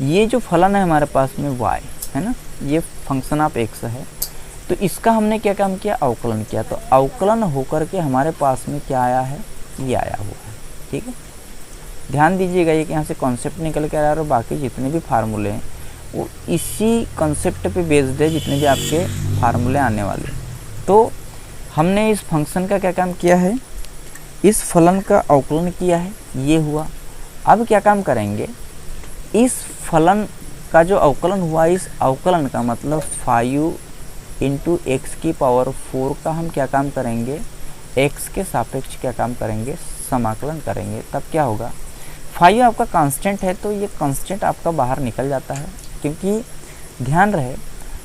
ये जो फलन है हमारे पास में y है ना, ये फंक्शन ऑफ x है, तो इसका हमने क्या काम किया, अवकलन किया। तो अवकलन होकर के हमारे पास में क्या आया है, ये आया हुआ है। ठीक है, ध्यान दीजिएगा, ये कि यहाँ से कॉन्सेप्ट निकल के आ रहा है और बाकी जितने भी फार्मूले हैं वो इसी कॉन्सेप्ट पे बेस्ड है, जितने भी आपके फार्मूले आने वाले। तो हमने इस फंक्शन का क्या काम किया है, इस फलन का अवकलन किया है, ये हुआ। अब क्या काम करेंगे, इस फलन का जो अवकलन हुआ, इस अवकलन का मतलब 5 इंटू एक्स की पावर 4 का हम क्या काम करेंगे, x के सापेक्ष क्या काम करेंगे, समाकलन करेंगे। तब क्या होगा, 5 आपका कांस्टेंट है तो ये कांस्टेंट आपका बाहर निकल जाता है, क्योंकि ध्यान रहे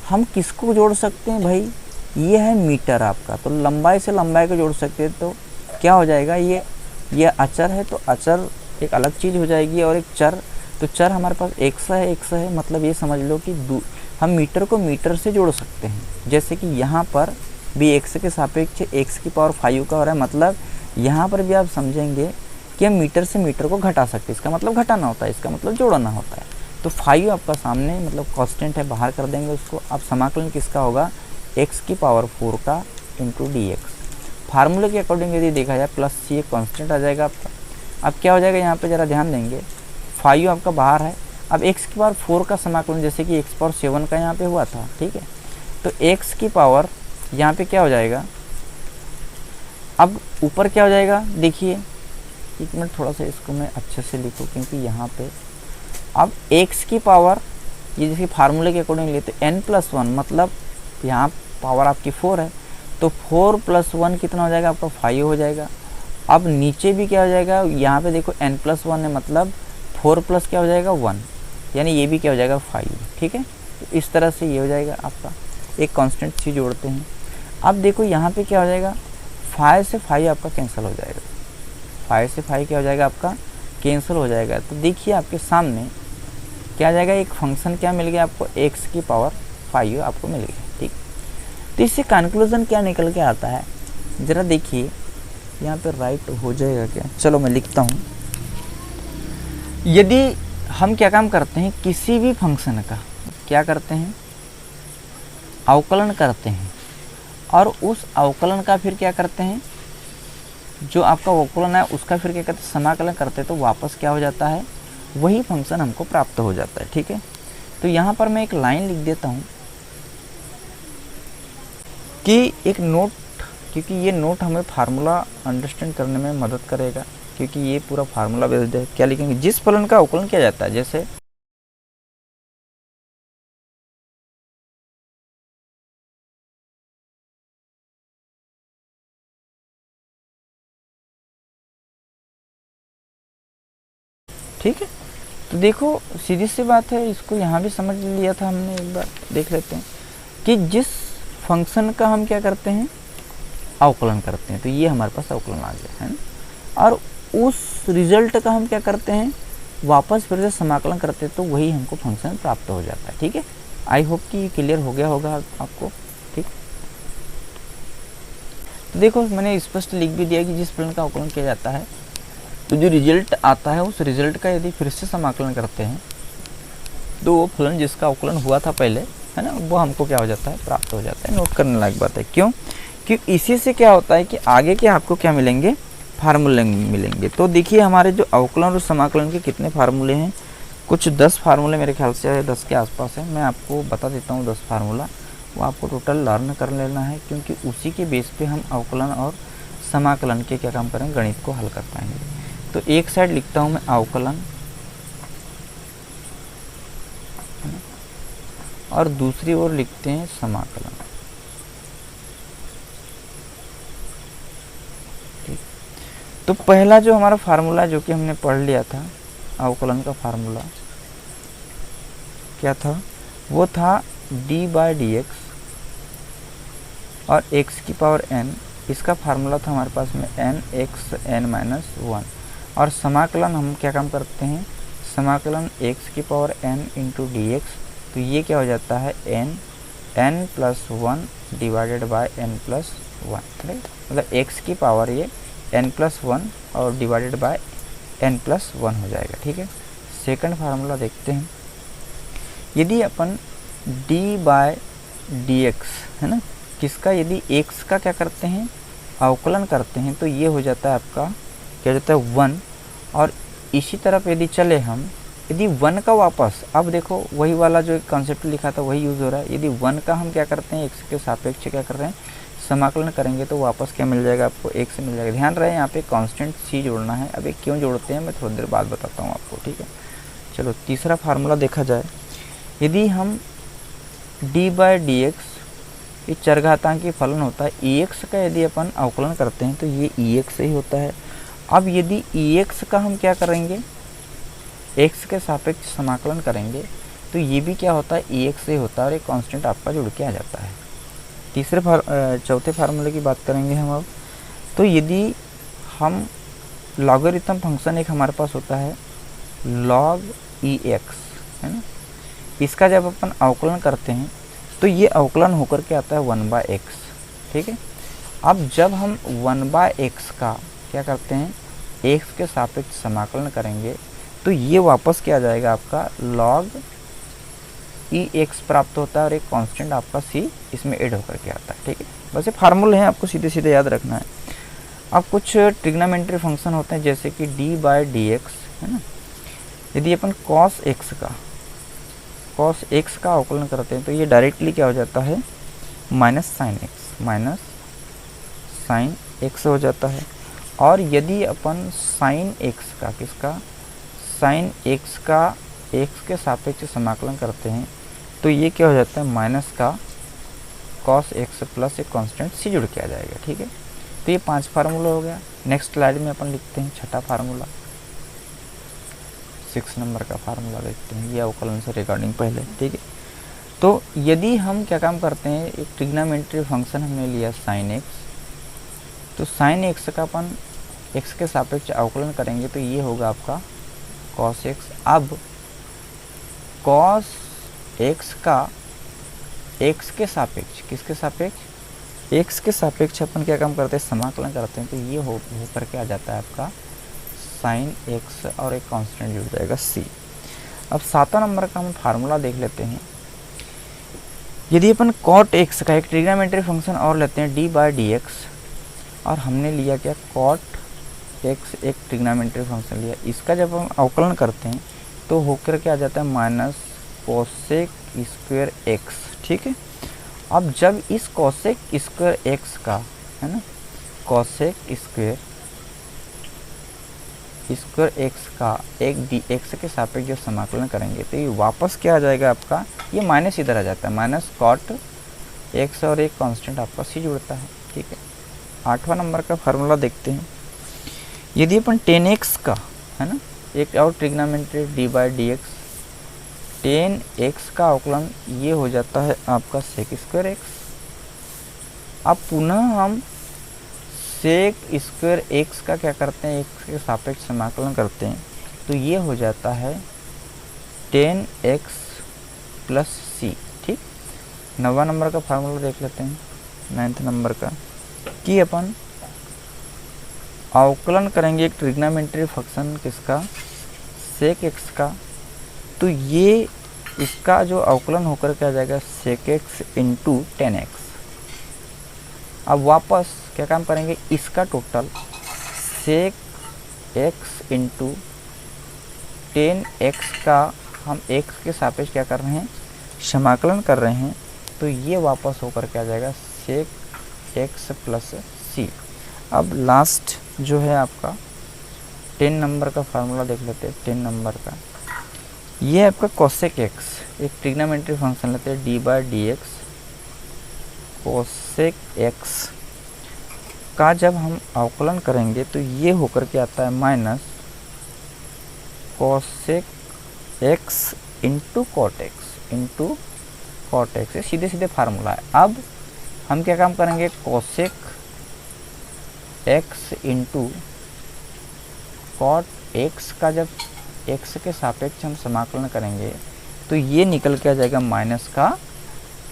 हम किसको जोड़ सकते हैं भाई, ये है मीटर आपका, तो लंबाई से लंबाई को जोड़ सकते हैं। तो क्या हो जाएगा, ये अचर है तो अचर एक अलग चीज़ हो जाएगी, और एक चर, तो चर हमारे पास x है, मतलब ये समझ लो कि हम मीटर को मीटर से जोड़ सकते हैं। जैसे कि यहाँ पर भी x के सापेक्ष x की पावर 5 का हो रहा है, मतलब यहाँ पर भी आप समझेंगे कि हम मीटर से मीटर को घटा सकते हैं। इसका मतलब घटाना होता है, इसका मतलब जोड़ना होता है। तो 5 आपका सामने मतलब कांस्टेंट है, बाहर कर देंगे उसको। अब समाकलन किसका होगा, x की पावर 4 का इंटू dx। फार्मूले के अकॉर्डिंग यदि देखा जाए प्लस c एक कॉन्स्टेंट आ जाएगा आपका। अब क्या हो जाएगा, यहाँ पे ज़रा ध्यान देंगे, 5 आपका बाहर है। अब x की पावर 4 का समाकलन जैसे कि x पावर 7 का यहाँ पे हुआ था, ठीक है, तो x की पावर यहाँ पे क्या हो जाएगा, अब ऊपर क्या हो जाएगा, देखिए एक मिनट, थोड़ा सा इसको मैं अच्छे से लिखूँ, क्योंकि यहाँ पे अब x की पावर, ये जैसे फार्मूले के अकॉर्डिंग लेते n+1, मतलब यहाँ पावर आपकी 4 है, तो 4 + 1 कितना हो जाएगा आपका, 5 हो जाएगा। अब नीचे भी क्या हो जाएगा, यहाँ पे देखो n+1 है, मतलब 4 प्लस क्या हो जाएगा 1, यानी ये भी क्या हो जाएगा 5। ठीक है, तो इस तरह से ये हो जाएगा आपका, एक कांस्टेंट सी जोड़ते हैं। अब देखो यहाँ पे क्या हो जाएगा, 5 से 5 आपका कैंसिल हो जाएगा, 5 से 5 क्या हो जाएगा आपका, कैंसिल हो जाएगा। तो देखिए आपके सामने क्या आ जाएगा, एक फंक्शन क्या मिल गया आपको, x की पावर 5 आपको मिल गया। ठीक, तो इससे कंक्लूजन क्या निकल के आता है, ज़रा देखिए यहाँ पे राइट हो जाएगा क्या, चलो मैं लिखता हूँ। यदि हम क्या काम करते हैं, किसी भी फंक्शन का क्या करते हैं, अवकलन करते हैं, और उस अवकलन का फिर क्या करते हैं, जो आपका अवकलन है उसका फिर क्या करते हैं, समाकलन करते हैं, तो वापस क्या हो जाता है, वही फंक्शन हमको प्राप्त हो जाता है। ठीक है, तो यहाँ पर मैं एक लाइन लिख देता हूँ कि एक नोट, क्योंकि ये नोट हमें फार्मूला अंडरस्टैंड करने में मदद करेगा, क्योंकि ये पूरा फार्मूला बेस्ड है। क्या लिखेंगे, जिस फलन का अवकलन किया जाता है, जैसे ठीक है, तो देखो सीधी सी बात है, इसको यहाँ भी समझ लिया था हमने, एक बार देख लेते हैं कि जिस फंक्शन का हम क्या करते हैं, अवकलन करते हैं, तो ये हमारे पास अवकलन आ गया है ना, और उस रिजल्ट का हम क्या करते हैं, वापस फिर से समाकलन करते हैं, तो वही हमको फंक्शन प्राप्त हो जाता है। ठीक है, आई होप कि क्लियर हो गया होगा आपको। ठीक, तो देखो मैंने स्पष्ट लिख भी दिया कि जिस फलन का अवकलन किया जाता है, तो जो रिजल्ट आता है उस रिजल्ट का यदि फिर से समाकलन करते हैं, तो वो फलन जिसका अवकलन हुआ था पहले, है ना, वो हमको क्या हो जाता है, प्राप्त हो जाता है। नोट करने लायक बात है, क्यों, कि इसी से क्या होता है कि आगे के आपको क्या मिलेंगे, फार्मूले मिलेंगे। तो देखिए हमारे जो अवकलन और समाकलन के कितने फार्मूले हैं, कुछ 10 फार्मूले मेरे ख्याल से 10 के आसपास है। मैं आपको बता देता हूँ 10 फार्मूला, वो आपको टोटल लर्न कर लेना है, क्योंकि उसी के बेस पे हम अवकलन और समाकलन के क्या काम करेंगे, गणित को हल कर पाएंगे। तो एक साइड लिखता हूँ मैं अवकलन, और दूसरी ओर लिखते हैं समाकलन। ठीक, तो पहला जो हमारा फार्मूला जो कि हमने पढ़ लिया था, अवकलन का फार्मूला क्या था, वो था d/dx और x की पावर n, इसका फार्मूला था हमारे पास में n(x(n-1), और समाकलन हम क्या काम करते हैं, समाकलन x की पावर n इंटू dx, तो ये क्या हो जाता है, n+1 डिवाइडेड बाय n+1, मतलब x की पावर ये n+1 और डिवाइडेड बाय n+1 हो जाएगा। ठीक है, सेकंड फार्मूला देखते हैं। यदि अपन d/dx है ना, किसका, यदि x का क्या करते हैं, अवकलन करते हैं, तो ये हो जाता है आपका क्या हो जाता है 1। और इसी तरफ यदि चले हम, यदि 1 का वापस, अब देखो वही वाला जो कॉन्सेप्ट लिखा था वही यूज़ हो रहा है। यदि 1 का हम क्या करते हैं, x के सापेक्ष क्या कर रहे हैं, समाकलन करेंगे, तो वापस क्या मिल जाएगा आपको, x मिल जाएगा। ध्यान रहे यहाँ पे कांस्टेंट c जोड़ना है। अब ये क्यों जोड़ते हैं मैं थोड़ी देर बाद बताता हूँ आपको। ठीक है, चलो तीसरा फार्मूला देखा जाए। यदि हम d/dx ये चरघातांकी फलन होता है, ex का यदि अपन अवकलन करते हैं तो ये ex ही होता है। अब यदि ex का हम क्या करेंगे, x के सापेक्ष समाकलन करेंगे, तो ये भी क्या होता है, ex ही होता है और एक कांस्टेंट आपका जुड़ के आ जाता है। चौथे फार्मूले की बात करेंगे हम अब। तो यदि हम लॉगरिथम फंक्शन एक हमारे पास होता है log ex है ना, इसका जब अपन अवकलन करते हैं तो ये अवकलन होकर के आता है 1/x। ठीक है, अब जब हम 1/x का क्या करते हैं, x के सापेक्ष समाकलन करेंगे, तो ये वापस क्या आ जाएगा आपका log ex प्राप्त होता है और एक कांस्टेंट आपका c इसमें ऐड होकर के आता है। ठीक है, बस ये फार्मूले हैं, आपको सीधे सीधे याद रखना है। अब कुछ ट्रिग्नोमेट्री फंक्शन होते हैं जैसे कि d/dx है ना, यदि अपन cos x का अवकलन करते हैं तो ये डायरेक्टली क्या हो जाता है, माइनस साइन x हो जाता है। और यदि अपन साइन x का, किसका, साइन x का x के सापेक्ष समाकलन करते हैं, तो ये क्या हो जाता है, माइनस का cos x प्लस एक कांस्टेंट c जुड़ के आ जाएगा। ठीक है, तो ये 5 फार्मूला हो गया। नेक्स्ट स्लाइड में अपन लिखते हैं छठा फार्मूला, 6 नंबर का फार्मूला देखते हैं, ये अवकलन से रिगार्डिंग पहले। ठीक है, तो यदि हम क्या काम करते हैं, एक ट्रिग्नोमेट्री फंक्शन हमने लिया साइन x, तो साइन x का अपन x के सापेक्ष अवकलन करेंगे, तो ये होगा आपका cos x। अब cos x का x के सापेक्ष, किसके सापेक्ष, x के सापेक्ष अपन क्या काम करते हैं, समाकलन करते हैं, तो ये हो करके आ जाता है आपका साइन x और एक कांस्टेंट जुड़ जाएगा c। अब 7वां नंबर का हम फार्मूला देख लेते हैं। यदि अपन cot x का एक ट्रिग्नोमेट्री फंक्शन और लेते हैं d/dx, और हमने लिया क्या, cot x एक ट्रिग्नोमेट्री फंक्शन लिया, इसका जब हम अवकलन करते हैं तो होकर के आ जाता है माइनस कोसेक स्क्वायर x। ठीक है, अब जब इस कोसेक स्क्वायर x का है ना, कोसेक स्क्वायर x का एक dx के सापेक्ष जब समाकलन करेंगे, तो ये वापस क्या आ जाएगा आपका, ये माइनस इधर आ जाता है, माइनस कॉट x और एक कांस्टेंट आपका c जुड़ता है। ठीक है, 8वां नंबर का फार्मूला देखते हैं। यदि अपन 10x का है ना, एक और ट्रिग्नोमेट्री d/dx, 10x का अवकलन ये हो जाता है आपका सेक स्क्वायर x। अब पुनः हम सेक स्क्वायर x का क्या करते हैं, x के सापेक्ष समाकलन करते हैं, तो ये हो जाता है 10x प्लस c। ठीक, 9वां नंबर का फार्मूला देख लेते हैं, 9th नंबर का, कि अपन अवकलन करेंगे एक ट्रिग्नोमेट्री फंक्शन किसका, सेक x का, तो ये इसका जो अवकलन होकर के आ जाएगा सेक x इंटू 10x। अब वापस क्या काम करेंगे, इसका टोटल सेक x इंटू 10x का हम x के सापेक्ष क्या कर रहे हैं, समाकलन कर रहे हैं, तो ये वापस होकर के आ जाएगा सेक x प्लस c। अब लास्ट जो है आपका 10 नंबर का फार्मूला देख लेते हैं। 10 नंबर का ये आपका कोसेक x, एक ट्रिग्नोमेट्री फंक्शन लेते हैं d/dx, कोसेक x का जब हम अवकलन करेंगे तो ये होकर के आता है minus cosec x into cot x। ये सीधे सीधे फार्मूला है। अब हम क्या काम करेंगे, cosec x into cot x का जब x के सापेक्ष हम समाकलन करेंगे, तो ये निकल के आ जाएगा माइनस का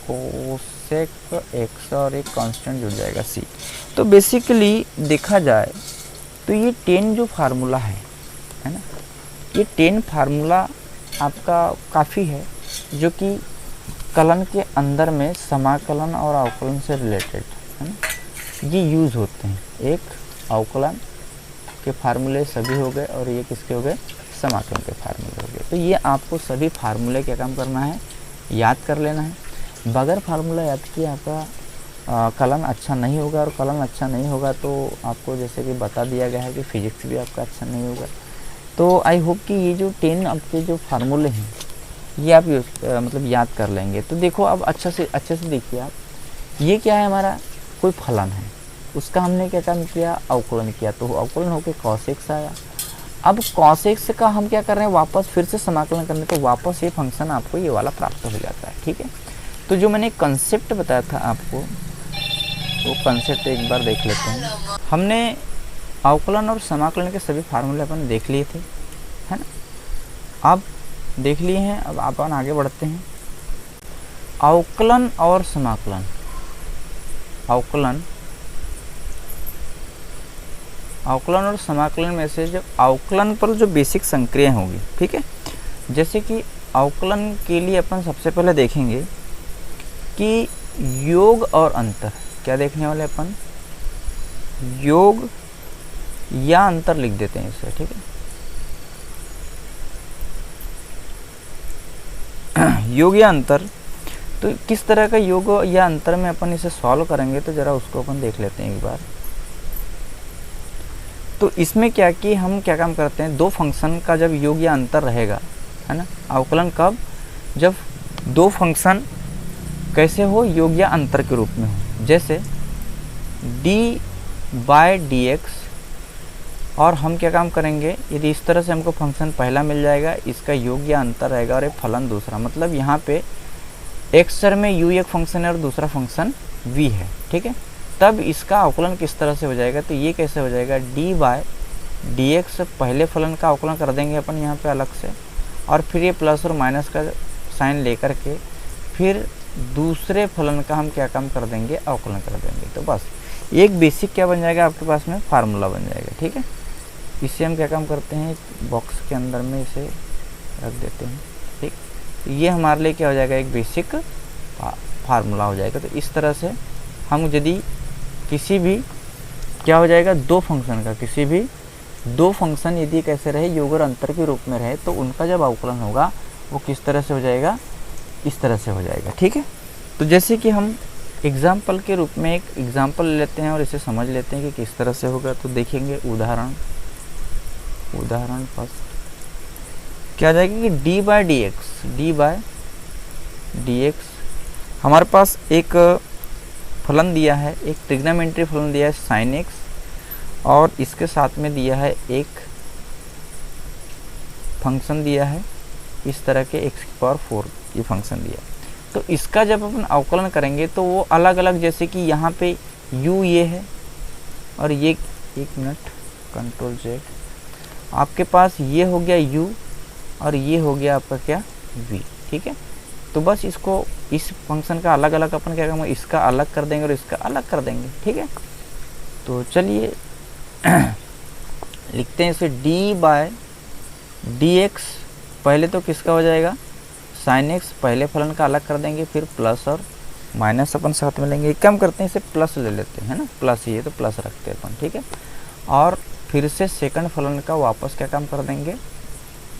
कोसेक x और एक कांस्टेंट जुड़ जाएगा c। तो बेसिकली देखा जाए तो ये 10 जो फार्मूला है ना, ये 10 फार्मूला आपका काफ़ी है, जो कि कलन के अंदर में समाकलन और अवकलन से रिलेटेड है ना, ये यूज़ होते हैं। एक अवकलन के फार्मूले सभी हो गए और ये किसके हो गए, समाकलन के फार्मूले हो गए। तो ये आपको सभी फार्मूले क्या काम करना है, याद कर लेना है। बगैर फार्मूला याद किए आपका कलन अच्छा नहीं होगा, और कलन अच्छा नहीं होगा तो आपको जैसे कि बता दिया गया है कि फिजिक्स भी आपका अच्छा नहीं होगा। तो आई होप कि ये जो 10 आपके जो फार्मूले हैं ये आप मतलब याद कर लेंगे। तो देखो अब अच्छे से देखिए आप, ये क्या है, हमारा कोई फलन है, उसका हमने क्या काम किया, अवकलन किया, तो अवकलन होकर cos x आया। अब cos x का हम क्या कर रहे हैं, वापस फिर से समाकलन करने, तो वापस ये फंक्शन आपको ये वाला प्राप्त हो जाता है। ठीक है, तो जो मैंने कंसेप्ट बताया था आपको, वो कंसेप्ट एक बार देख लेते हैं। हमने अवकलन और समाकलन के सभी फार्मूले अपन देख लिए थे, है ना, अब देख लिए हैं। अब अपन आगे बढ़ते हैं। अवकलन और समाकलन, अवकलन और समाकलन में से जब अवकलन पर जो बेसिक संक्रियाएं होगी, ठीक है, जैसे कि अवकलन के लिए अपन सबसे पहले देखेंगे कि योग और अंतर। क्या देखने वाले अपन, योग या अंतर लिख देते हैं इसे, ठीक है। योग या अंतर, तो किस तरह का योग या अंतर में अपन इसे सॉल्व करेंगे, तो जरा उसको अपन देख लेते हैं एक बार। तो इसमें क्या कि हम क्या काम करते हैं, दो फंक्शन का जब योग या अंतर रहेगा, है ना, अवकलन कब, जब दो फंक्शन कैसे हो, योग या अंतर के रूप में हो। जैसे d/dx, और हम क्या काम करेंगे, यदि इस तरह से हमको फंक्शन पहला मिल जाएगा, इसका योग या अंतर रहेगा और एक फलन दूसरा, मतलब यहाँ पे x चर में u एक फंक्शन है और दूसरा फंक्शन v है, ठीक है। तब इसका अवकलन किस तरह से हो जाएगा, तो ये कैसे हो जाएगा, d/dx पहले फलन का अवकलन कर देंगे अपन यहाँ पे अलग से, और फिर ये प्लस और माइनस का साइन लेकर के फिर दूसरे फलन का हम क्या काम कर देंगे, अवकलन कर देंगे। तो बस एक बेसिक क्या बन जाएगा आपके पास में, फार्मूला बन जाएगा, ठीक है। इसे हम क्या काम करते हैं, बॉक्स के अंदर में इसे रख देते हैं, ठीक। तो ये हमारे लिए क्या हो जाएगा, एक बेसिक फार्मूला हो जाएगा। तो इस तरह से हम यदि किसी भी क्या हो जाएगा, दो फंक्शन का, किसी भी दो फंक्शन यदि कैसे रहे, योग और अंतर के रूप में रहे, तो उनका जब अवकलन होगा वो किस तरह से हो जाएगा, इस तरह से हो जाएगा, ठीक है। तो जैसे कि हम एग्जाम्पल के रूप में एक एग्जाम्पल लेते हैं और इसे समझ लेते हैं कि किस तरह से होगा। तो देखेंगे उदाहरण फर्स्ट क्या आ जाएगा कि d/dx हमारे पास एक फलन दिया है, एक ट्रिग्नोमेट्री फलन दिया है sin x, और इसके साथ में दिया है एक फंक्शन दिया है इस तरह के x⁴ ये फंक्शन दिया। तो इसका जब अपन अवकलन करेंगे तो वो अलग अलग, जैसे कि यहाँ पे u ये है और ये, एक मिनट, Ctrl+Z, आपके पास ये हो गया u और ये हो गया आपका क्या, v, ठीक है। तो बस इसको, इस फंक्शन का अलग अलग अपन क्या करेंगे, इसका अलग कर देंगे और इसका अलग कर देंगे, ठीक है। तो चलिए लिखते हैं इसे d/dx, पहले तो किसका हो जाएगा, sin x, पहले फलन का अलग कर देंगे, फिर प्लस और माइनस अपन साथ में लेंगे। कम करते हैं, इसे प्लस ले लेते हैं, है ना, प्लस ये तो प्लस रखते हैं अपन, ठीक है। और फिर से सेकंड फलन का वापस क्या काम कर देंगे,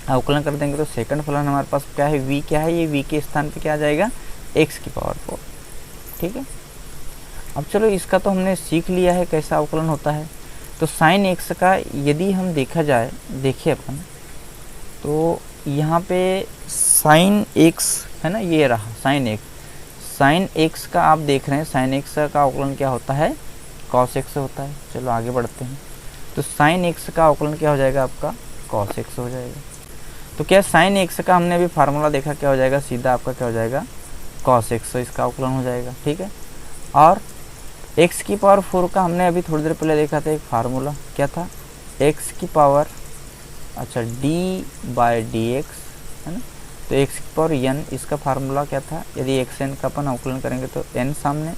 अवकलन कर देंगे। तो सेकंड फलन हमारे पास क्या है, v क्या है, ये v के स्थान पे क्या आ जाएगा, x⁴, ठीक है। अब चलो इसका तो हमने सीख लिया है कैसा अवकलन होता है। तो sin x का यदि हम देखा जाए, देखिए अपन, तो यहाँ पे sin x है ना, ये रहा sin x का आप देख रहे हैं, sin x का अवकलन क्या होता है, cos x होता है। चलो आगे बढ़ते हैं। तो sin x का अवकलन क्या हो जाएगा आपका, cos x हो जाएगा। तो क्या sin x का हमने अभी फार्मूला देखा, क्या हो जाएगा, सीधा आपका क्या हो जाएगा, cos x, इसका अवकलन हो जाएगा, ठीक है। और x⁴ का हमने अभी थोड़ी देर पहले देखा था एक फार्मूला, क्या था, अच्छा d/dx, है ना। तो x⁴n, इसका फार्मूला क्या था, यदि xn का अपन अवकलन करेंगे तो n सामने,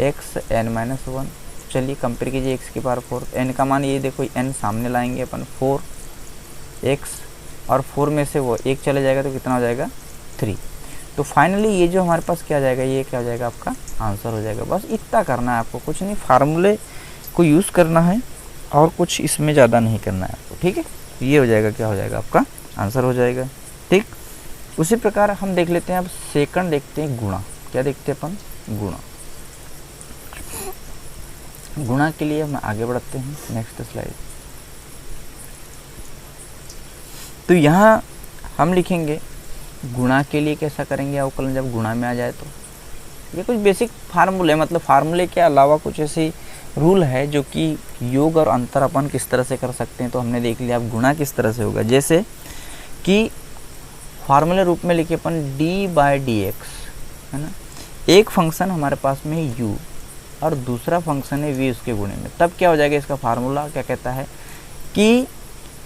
xn-1। चलिए कंपेयर कीजिए x की पावर 4, n का मान ये देखो n सामने लाएंगे अपन 4x और 4 में से वो 1 चले जाएगा तो कितना हो जाएगा 3। तो फाइनली ये जो हमारे पास क्या जाएगा, ये क्या हो जाएगा आपका आंसर हो जाएगा। बस इतना करना है आपको, कुछ नहीं, फार्मूले को यूज़ करना है और कुछ इसमें ज़्यादा नहीं करना है आपको, ठीक है। ये हो जाएगा, क्या हो जाएगा आपका आंसर हो जाएगा, ठीक। उसी प्रकार हम देख लेते हैं, अब सेकंड देखते हैं गुणा। क्या देखते हैं अपन, गुणा। गुणा के लिए हम आगे बढ़ते हैं, नेक्स्ट स्लाइड। तो यहाँ हम लिखेंगे गुणा के लिए कैसा करेंगे अवकलन जब गुणा में आ जाए। तो ये कुछ बेसिक फार्मूले, मतलब फार्मूले के अलावा कुछ ऐसी रूल है जो कि योग और अंतर अपन किस तरह से कर सकते हैं। तो हमने देख लिया अब गुणा किस तरह से होगा, जैसे कि फार्मूले रूप में लिखे अपन d/dx, है ना। एक फंक्शन हमारे पास में है u और दूसरा फंक्शन है v उसके गुणे में, तब क्या हो जाएगा, इसका फार्मूला क्या कहता है कि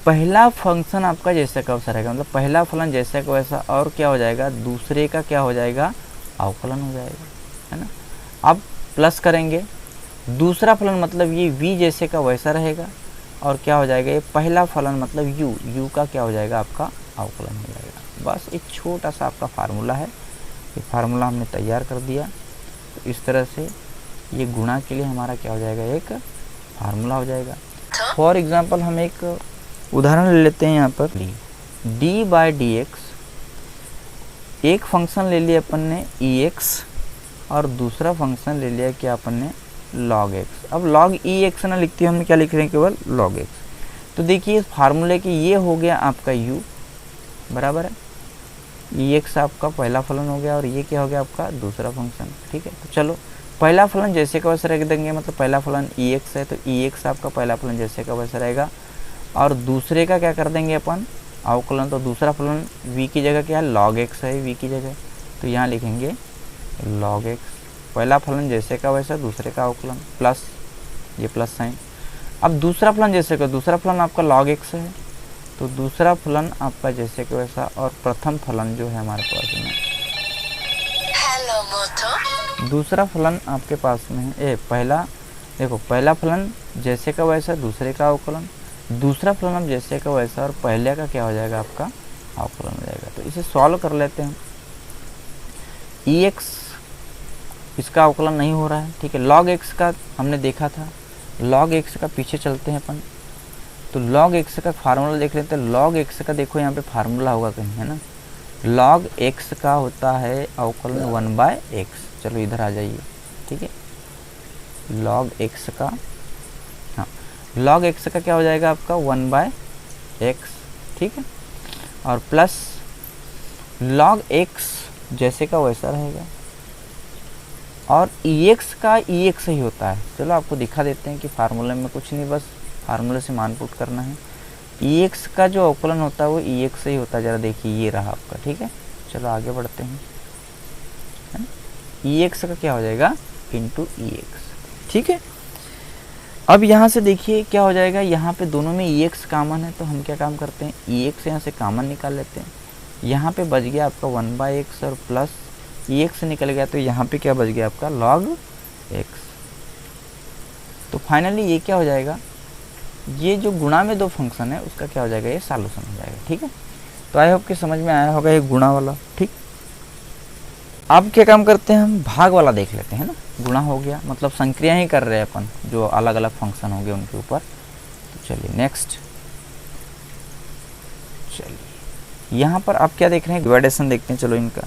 पहला फंक्शन आपका जैसे का वैसा रहेगा, मतलब पहला फलन जैसे का वैसा, और क्या हो जाएगा दूसरे का क्या हो जाएगा अवकलन हो जाएगा, है ना। अब प्लस करेंगे, दूसरा फलन मतलब ये v जैसे का वैसा रहेगा, और क्या हो जाएगा ये पहला फलन मतलब u का क्या हो जाएगा आपका अवकलन हो जाएगा। बस एक छोटा सा आपका फार्मूला है, ये फार्मूला हमने तैयार कर दिया। तो इस तरह से ये गुणा के लिए हमारा क्या हो जाएगा, एक फार्मूला हो जाएगा। फॉर एग्जांपल हम एक उदाहरण ले लेते हैं यहाँ पर, d/dx, एक फंक्शन ले लिया अपन ने ex और दूसरा फंक्शन ले लिया क्या अपन ने log x। अब log ex ना लिखते हैं, हमने क्या लिख रहे हैं केवल log x। तो देखिए इस फार्मूले के ये हो गया आपका u बराबर है, ex आपका पहला फलन हो गया और ये क्या हो गया आपका दूसरा फंक्शन, ठीक है। तो चलो पहला फलन जैसे का वैसा रख देंगे, मतलब पहला फलन ex है तो ex आपका पहला फलन जैसे का वैसा रहेगा, और दूसरे का क्या कर देंगे अपन अवकलन। तो दूसरा फलन v की जगह क्या है log x है, v की जगह, तो यहाँ लिखेंगे log x, पहला फलन जैसे का वैसा दूसरे का अवकलन, प्लस ये प्लस साइन। अब दूसरा फलन जैसे का, दूसरा फलन आपका log x है, तो दूसरा फलन आपका जैसे का वैसा, और प्रथम फलन जो है हमारे पास में, दूसरा फलन आपके पास में है पहला, देखो पहला फलन जैसे का वैसा दूसरे का अवकलन, दूसरा फलन अब जैसे का वैसा और पहले का क्या हो जाएगा आपका अवकलन हो जाएगा। तो इसे सॉल्व कर लेते हैं। ex इसका अवकलन नहीं हो रहा है, ठीक है। log x का हमने देखा था, log x का पीछे चलते हैं अपन। तो log x का फार्मूला देख लेते हैं। log x का देखो यहाँ पे फार्मूला होगा कहीं, है ना। log x का होता है अवकलन 1/x। चलो इधर आ जाइए, ठीक है। log x का, हाँ log x का क्या हो जाएगा आपका 1/x, ठीक है। और प्लस log x जैसे का वैसा रहेगा, और ex का ex ही होता है। चलो आपको दिखा देते हैं कि फार्मूले में कुछ नहीं, बस फार्मूले से मान पुट करना है। ex का जो अवकलन होता है वो ex ही होता है, जरा देखिए ये रहा आपका, ठीक है। चलो आगे बढ़ते हैं, ex का क्या हो जाएगा इंटू ex, ठीक है। अब यहाँ से देखिए क्या हो जाएगा, यहाँ पे दोनों में ex कॉमन है, तो हम क्या काम करते हैं ex यहाँ से कॉमन निकाल लेते हैं। यहाँ पे बच गया आपका 1/x और प्लस ex निकल गया, तो यहाँ पे क्या बच गया आपका log x। तो फाइनली ये क्या हो जाएगा, ये जो गुणा में दो फंक्शन है उसका क्या हो जाएगा, ये सॉल्यूशन हो जाएगा, ठीक है। तो आई होप कि समझ में आया होगा ये गुणा वाला, ठीक। अब क्या काम करते हैं, हम भाग वाला देख लेते हैं ना। गुणा हो गया मतलब संक्रिया ही कर रहे हैं अपन, जो अलग अलग फंक्शन हो गए उनके ऊपर। तो चलिए नेक्स्ट, चलिए यहाँ पर आप क्या देख रहे हैं, डिवाइडेशन देखते हैं। चलो इनका,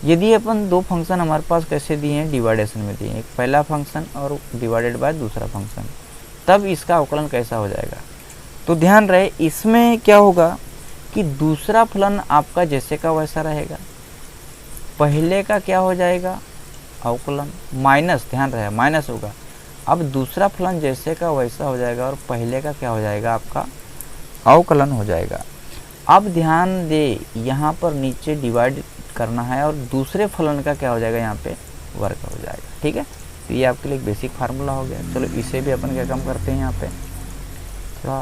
यदि अपन दो फंक्शन हमारे पास कैसे दिए हैं, डिवाइडेशन में दिए हैं, एक पहला फंक्शन और डिवाइडेड बाय दूसरा फंक्शन, तब इसका अवकलन कैसा हो जाएगा। तो ध्यान रहे इसमें क्या होगा कि दूसरा फलन आपका जैसे का वैसा रहेगा, पहले का क्या हो जाएगा अवकलन, माइनस, ध्यान रहे माइनस होगा। अब दूसरा फलन जैसे का वैसा हो जाएगा और पहले का क्या हो जाएगा आपका अवकलन हो जाएगा। अब ध्यान दे यहाँ पर नीचे डिवाइड करना है और दूसरे फलन का क्या हो जाएगा यहाँ पे वर्ग हो जाएगा, ठीक है। तो ये आपके लिए एक बेसिक फार्मूला हो गया। चलो इसे भी अपन क्या काम करते हैं, यहाँ पे थोड़ा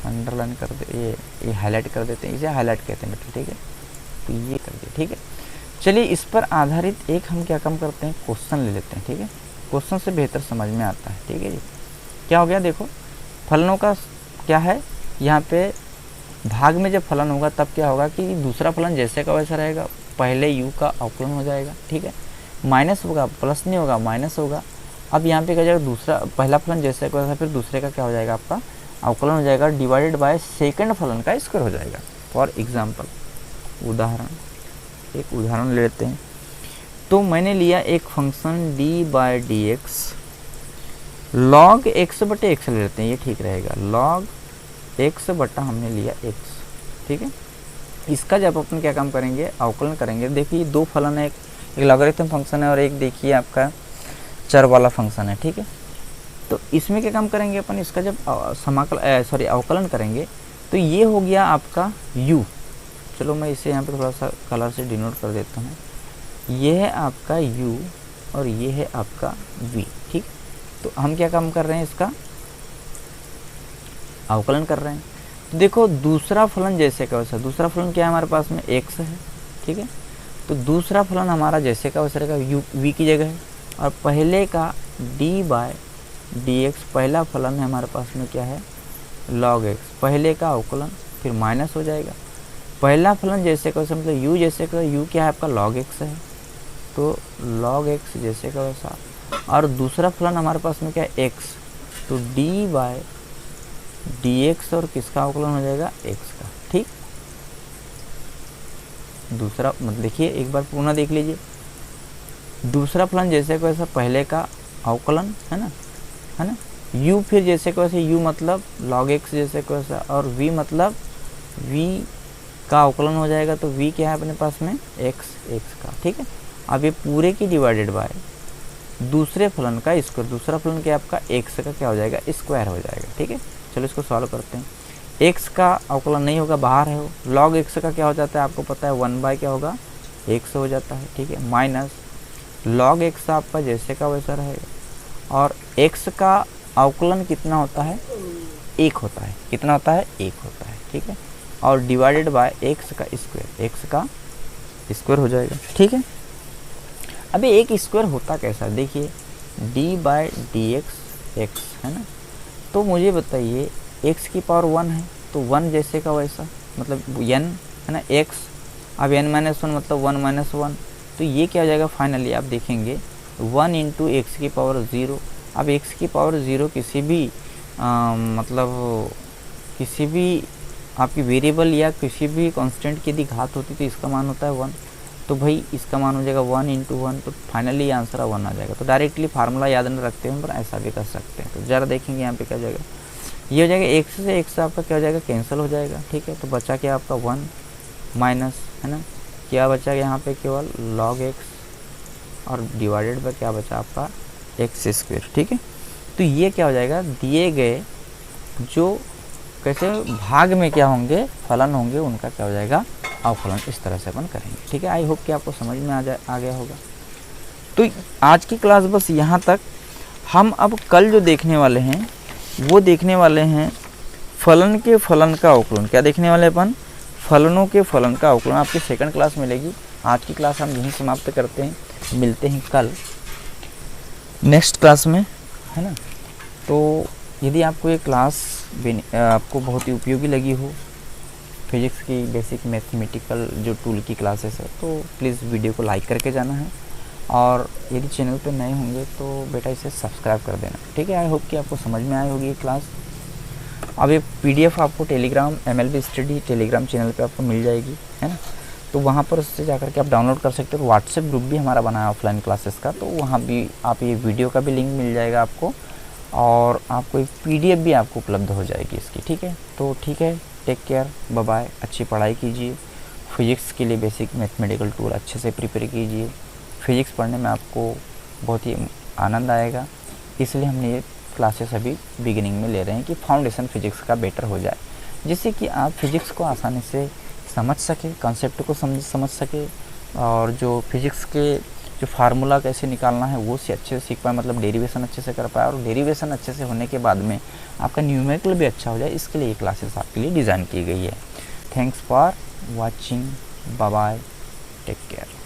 अंडरलाइन कर दे, ये हाईलाइट कर देते हैं, इसे हाईलाइट कहते हैं, ठीक है। तो ये कर दिए, ठीक है। चलिए इस पर आधारित एक हम क्या काम करते हैं, क्वेश्चन ले लेते हैं, ठीक है। क्वेश्चन से बेहतर समझ में आता है। ठीक है जी, क्या हो गया देखो, फलनों का क्या है यहाँ पे, भाग में जब फलन होगा तब क्या होगा कि दूसरा फलन जैसे का वैसा रहेगा, पहले u का अवकलन हो जाएगा। ठीक है, माइनस होगा, प्लस नहीं होगा, माइनस होगा। अब यहाँ पे क्या जाएगा, दूसरा पहला फलन जैसे का वैसा, फिर दूसरे का क्या हो जाएगा, आपका अवकलन हो जाएगा, डिवाइडेड बाय सेकंड फलन का स्क्वायर हो जाएगा। फॉर एग्जाम्पल, उदाहरण, एक उदाहरण ले लेते हैं। तो मैंने लिया एक function d by d x, log x बटे एक्स ले लेते हैं, ये ठीक रहेगा, लॉग एक्स बटा हमने लिया एक्स। ठीक है, इसका जब अपन क्या काम करेंगे, अवकलन करेंगे। देखिए दो फलन है, एक लॉगरिथम फंक्शन है और एक देखिए आपका चर वाला फंक्शन है। ठीक है, तो इसमें क्या काम करेंगे अपन, इसका जब अवकलन करेंगे तो ये हो गया आपका u। चलो मैं इसे यहाँ पे थोड़ा सा कलर से डिनोट कर देता हूँ। ये है आपका u और ये है आपका v। ठीक, तो हम क्या काम कर रहे हैं, इसका अवकलन कर रहे हैं। तो देखो दूसरा फलन जैसे का वैसा, दूसरा फलन क्या है हमारे पास में, x है। ठीक है, तो दूसरा फलन हमारा जैसे का वैसा रहेगा, v की जगह है, और पहले का d बाय डी एक्स, पहला फलन है हमारे पास में क्या है, log x, पहले का अवकलन, फिर माइनस हो जाएगा। पहला फलन जैसे का वैसा मतलब u जैसे का, u क्या है आपका log x है, तो log x जैसे का वैसा, और दूसरा फलन हमारे पास में क्या है, x, तो d बाय डी एक्स, और किसका अवकलन हो जाएगा, x का। ठीक, दूसरा मतलब देखिए एक बार पुनः देख लीजिए, दूसरा फलन जैसे का वैसा, पहले का अवकलन है ना, है ना, u फिर जैसे को वैसे, u मतलब log x जैसे को वैसा, और v मतलब v का अवकलन हो जाएगा, तो v क्या है अपने पास में, x का। ठीक है, अब ये पूरे की डिवाइडेड बाय दूसरे फलन का स्क्वायर, दूसरा फलन क्या आपका x का क्या हो जाएगा, स्क्वायर हो जाएगा। ठीक है, चलो इसको सॉल्व करते हैं। x का अवकलन नहीं होगा, बाहर है वो, log x का क्या हो जाता है आपको पता है, 1 बाय क्या होगा, x हो जाता है। ठीक है, माइनस log x आपका जैसे का वैसा रहेगा, और x का अवकलन कितना होता है, 1 होता है, कितना होता है, 1 होता है। ठीक है, और डिवाइडेड बाय x का स्क्वायर, x का स्क्वायर हो जाएगा। ठीक है, अभी एक स्क्वायर होता कैसा, देखिए d बाय डी एक्स है ना, तो मुझे बताइए x की पावर 1 है, तो 1 जैसे का वैसा मतलब n है ना, x, अब n माइनस 1 मतलब 1 माइनस 1, तो ये क्या हो जाएगा, फाइनली आप देखेंगे 1 इंटू एक्स की पावर 0। अब x की पावर 0 किसी भी मतलब किसी भी आपकी वेरिएबल या किसी भी कांस्टेंट की यदि घात होती तो इसका मान होता है 1, तो भाई इसका मान हो जाएगा 1 इंटू 1, तो फाइनली आंसर 1 आ जाएगा। तो डायरेक्टली फार्मूला याद नहीं रखते हैं पर ऐसा भी कर सकते हैं। तो ज़रा देखेंगे यहाँ पे क्या हो जाएगा, ये हो जाएगा x से x आपका क्या हो जाएगा, कैंसिल हो जाएगा। ठीक है, तो बचा क्या आपका 1 माइनस है ना, क्या बचा यहाँ पे केवल log x, और डिवाइडेड बाय क्या बचा आपका एक्स स्क्वायर। ठीक है, तो ये क्या हो जाएगा, दिए गए जो कैसे भाग में क्या होंगे फलन होंगे उनका क्या हो जाएगा अवकलन, इस तरह से अपन करेंगे। ठीक है, आई होप कि आपको समझ में आ गया होगा। तो आज की क्लास बस यहाँ तक। हम अब कल जो देखने वाले हैं वो देखने वाले हैं फलन के फलन का अवकलन। क्या देखने वाले अपन, फलनों के फलन का अवकलन। आपकी सेकंड क्लास मिलेगी। आज की क्लास हम यहीं समाप्त करते हैं, मिलते हैं कल नेक्स्ट क्लास में, है ना। तो यदि आपको ये क्लास आपको बहुत ही उपयोगी लगी हो, फिजिक्स की बेसिक मैथमेटिकल जो टूल की क्लासेस है, तो प्लीज़ वीडियो को लाइक करके जाना है, और यदि चैनल पे नए होंगे तो बेटा इसे सब्सक्राइब कर देना। ठीक है, आई होप कि आपको समझ में आई होगी ये क्लास। अब ये PDF आपको Telegram MLB study Telegram channel पे आपको मिल जाएगी, है ना। तो वहाँ पर उससे जाकर के आप डाउनलोड कर सकते हो। व्हाट्सएप ग्रुप भी हमारा बना है ऑफलाइन क्लासेस का, तो वहाँ भी आप ये वीडियो का भी लिंक मिल जाएगा आपको, और आपको एक PDF भी आपको उपलब्ध हो जाएगी इसकी। ठीक है, तो ठीक है, टेक केयर, बाय बाय। अच्छी पढ़ाई कीजिए, फिजिक्स के लिए बेसिक मैथमेटिकल टूल अच्छे से प्रिपेयर कीजिए। फिजिक्स पढ़ने में आपको बहुत ही आनंद आएगा, इसलिए हमने ये क्लासेस अभी बिगिनिंग में ले रहे हैं कि फाउंडेशन फिजिक्स का बेटर हो जाए, जिससे कि आप फिजिक्स को आसानी से समझ सके, कॉन्सेप्ट को समझ सके, और जो फिजिक्स के जो फार्मूला कैसे निकालना है वो से अच्छे से सीख पाए, मतलब डेरिवेशन अच्छे से कर पाए, और डेरिवेशन अच्छे से होने के बाद में आपका न्यूमेरिकल भी अच्छा हो जाए, इसके लिए ये क्लासेस आपके लिए डिज़ाइन की गई है। Thanks for watching, bye bye, take care.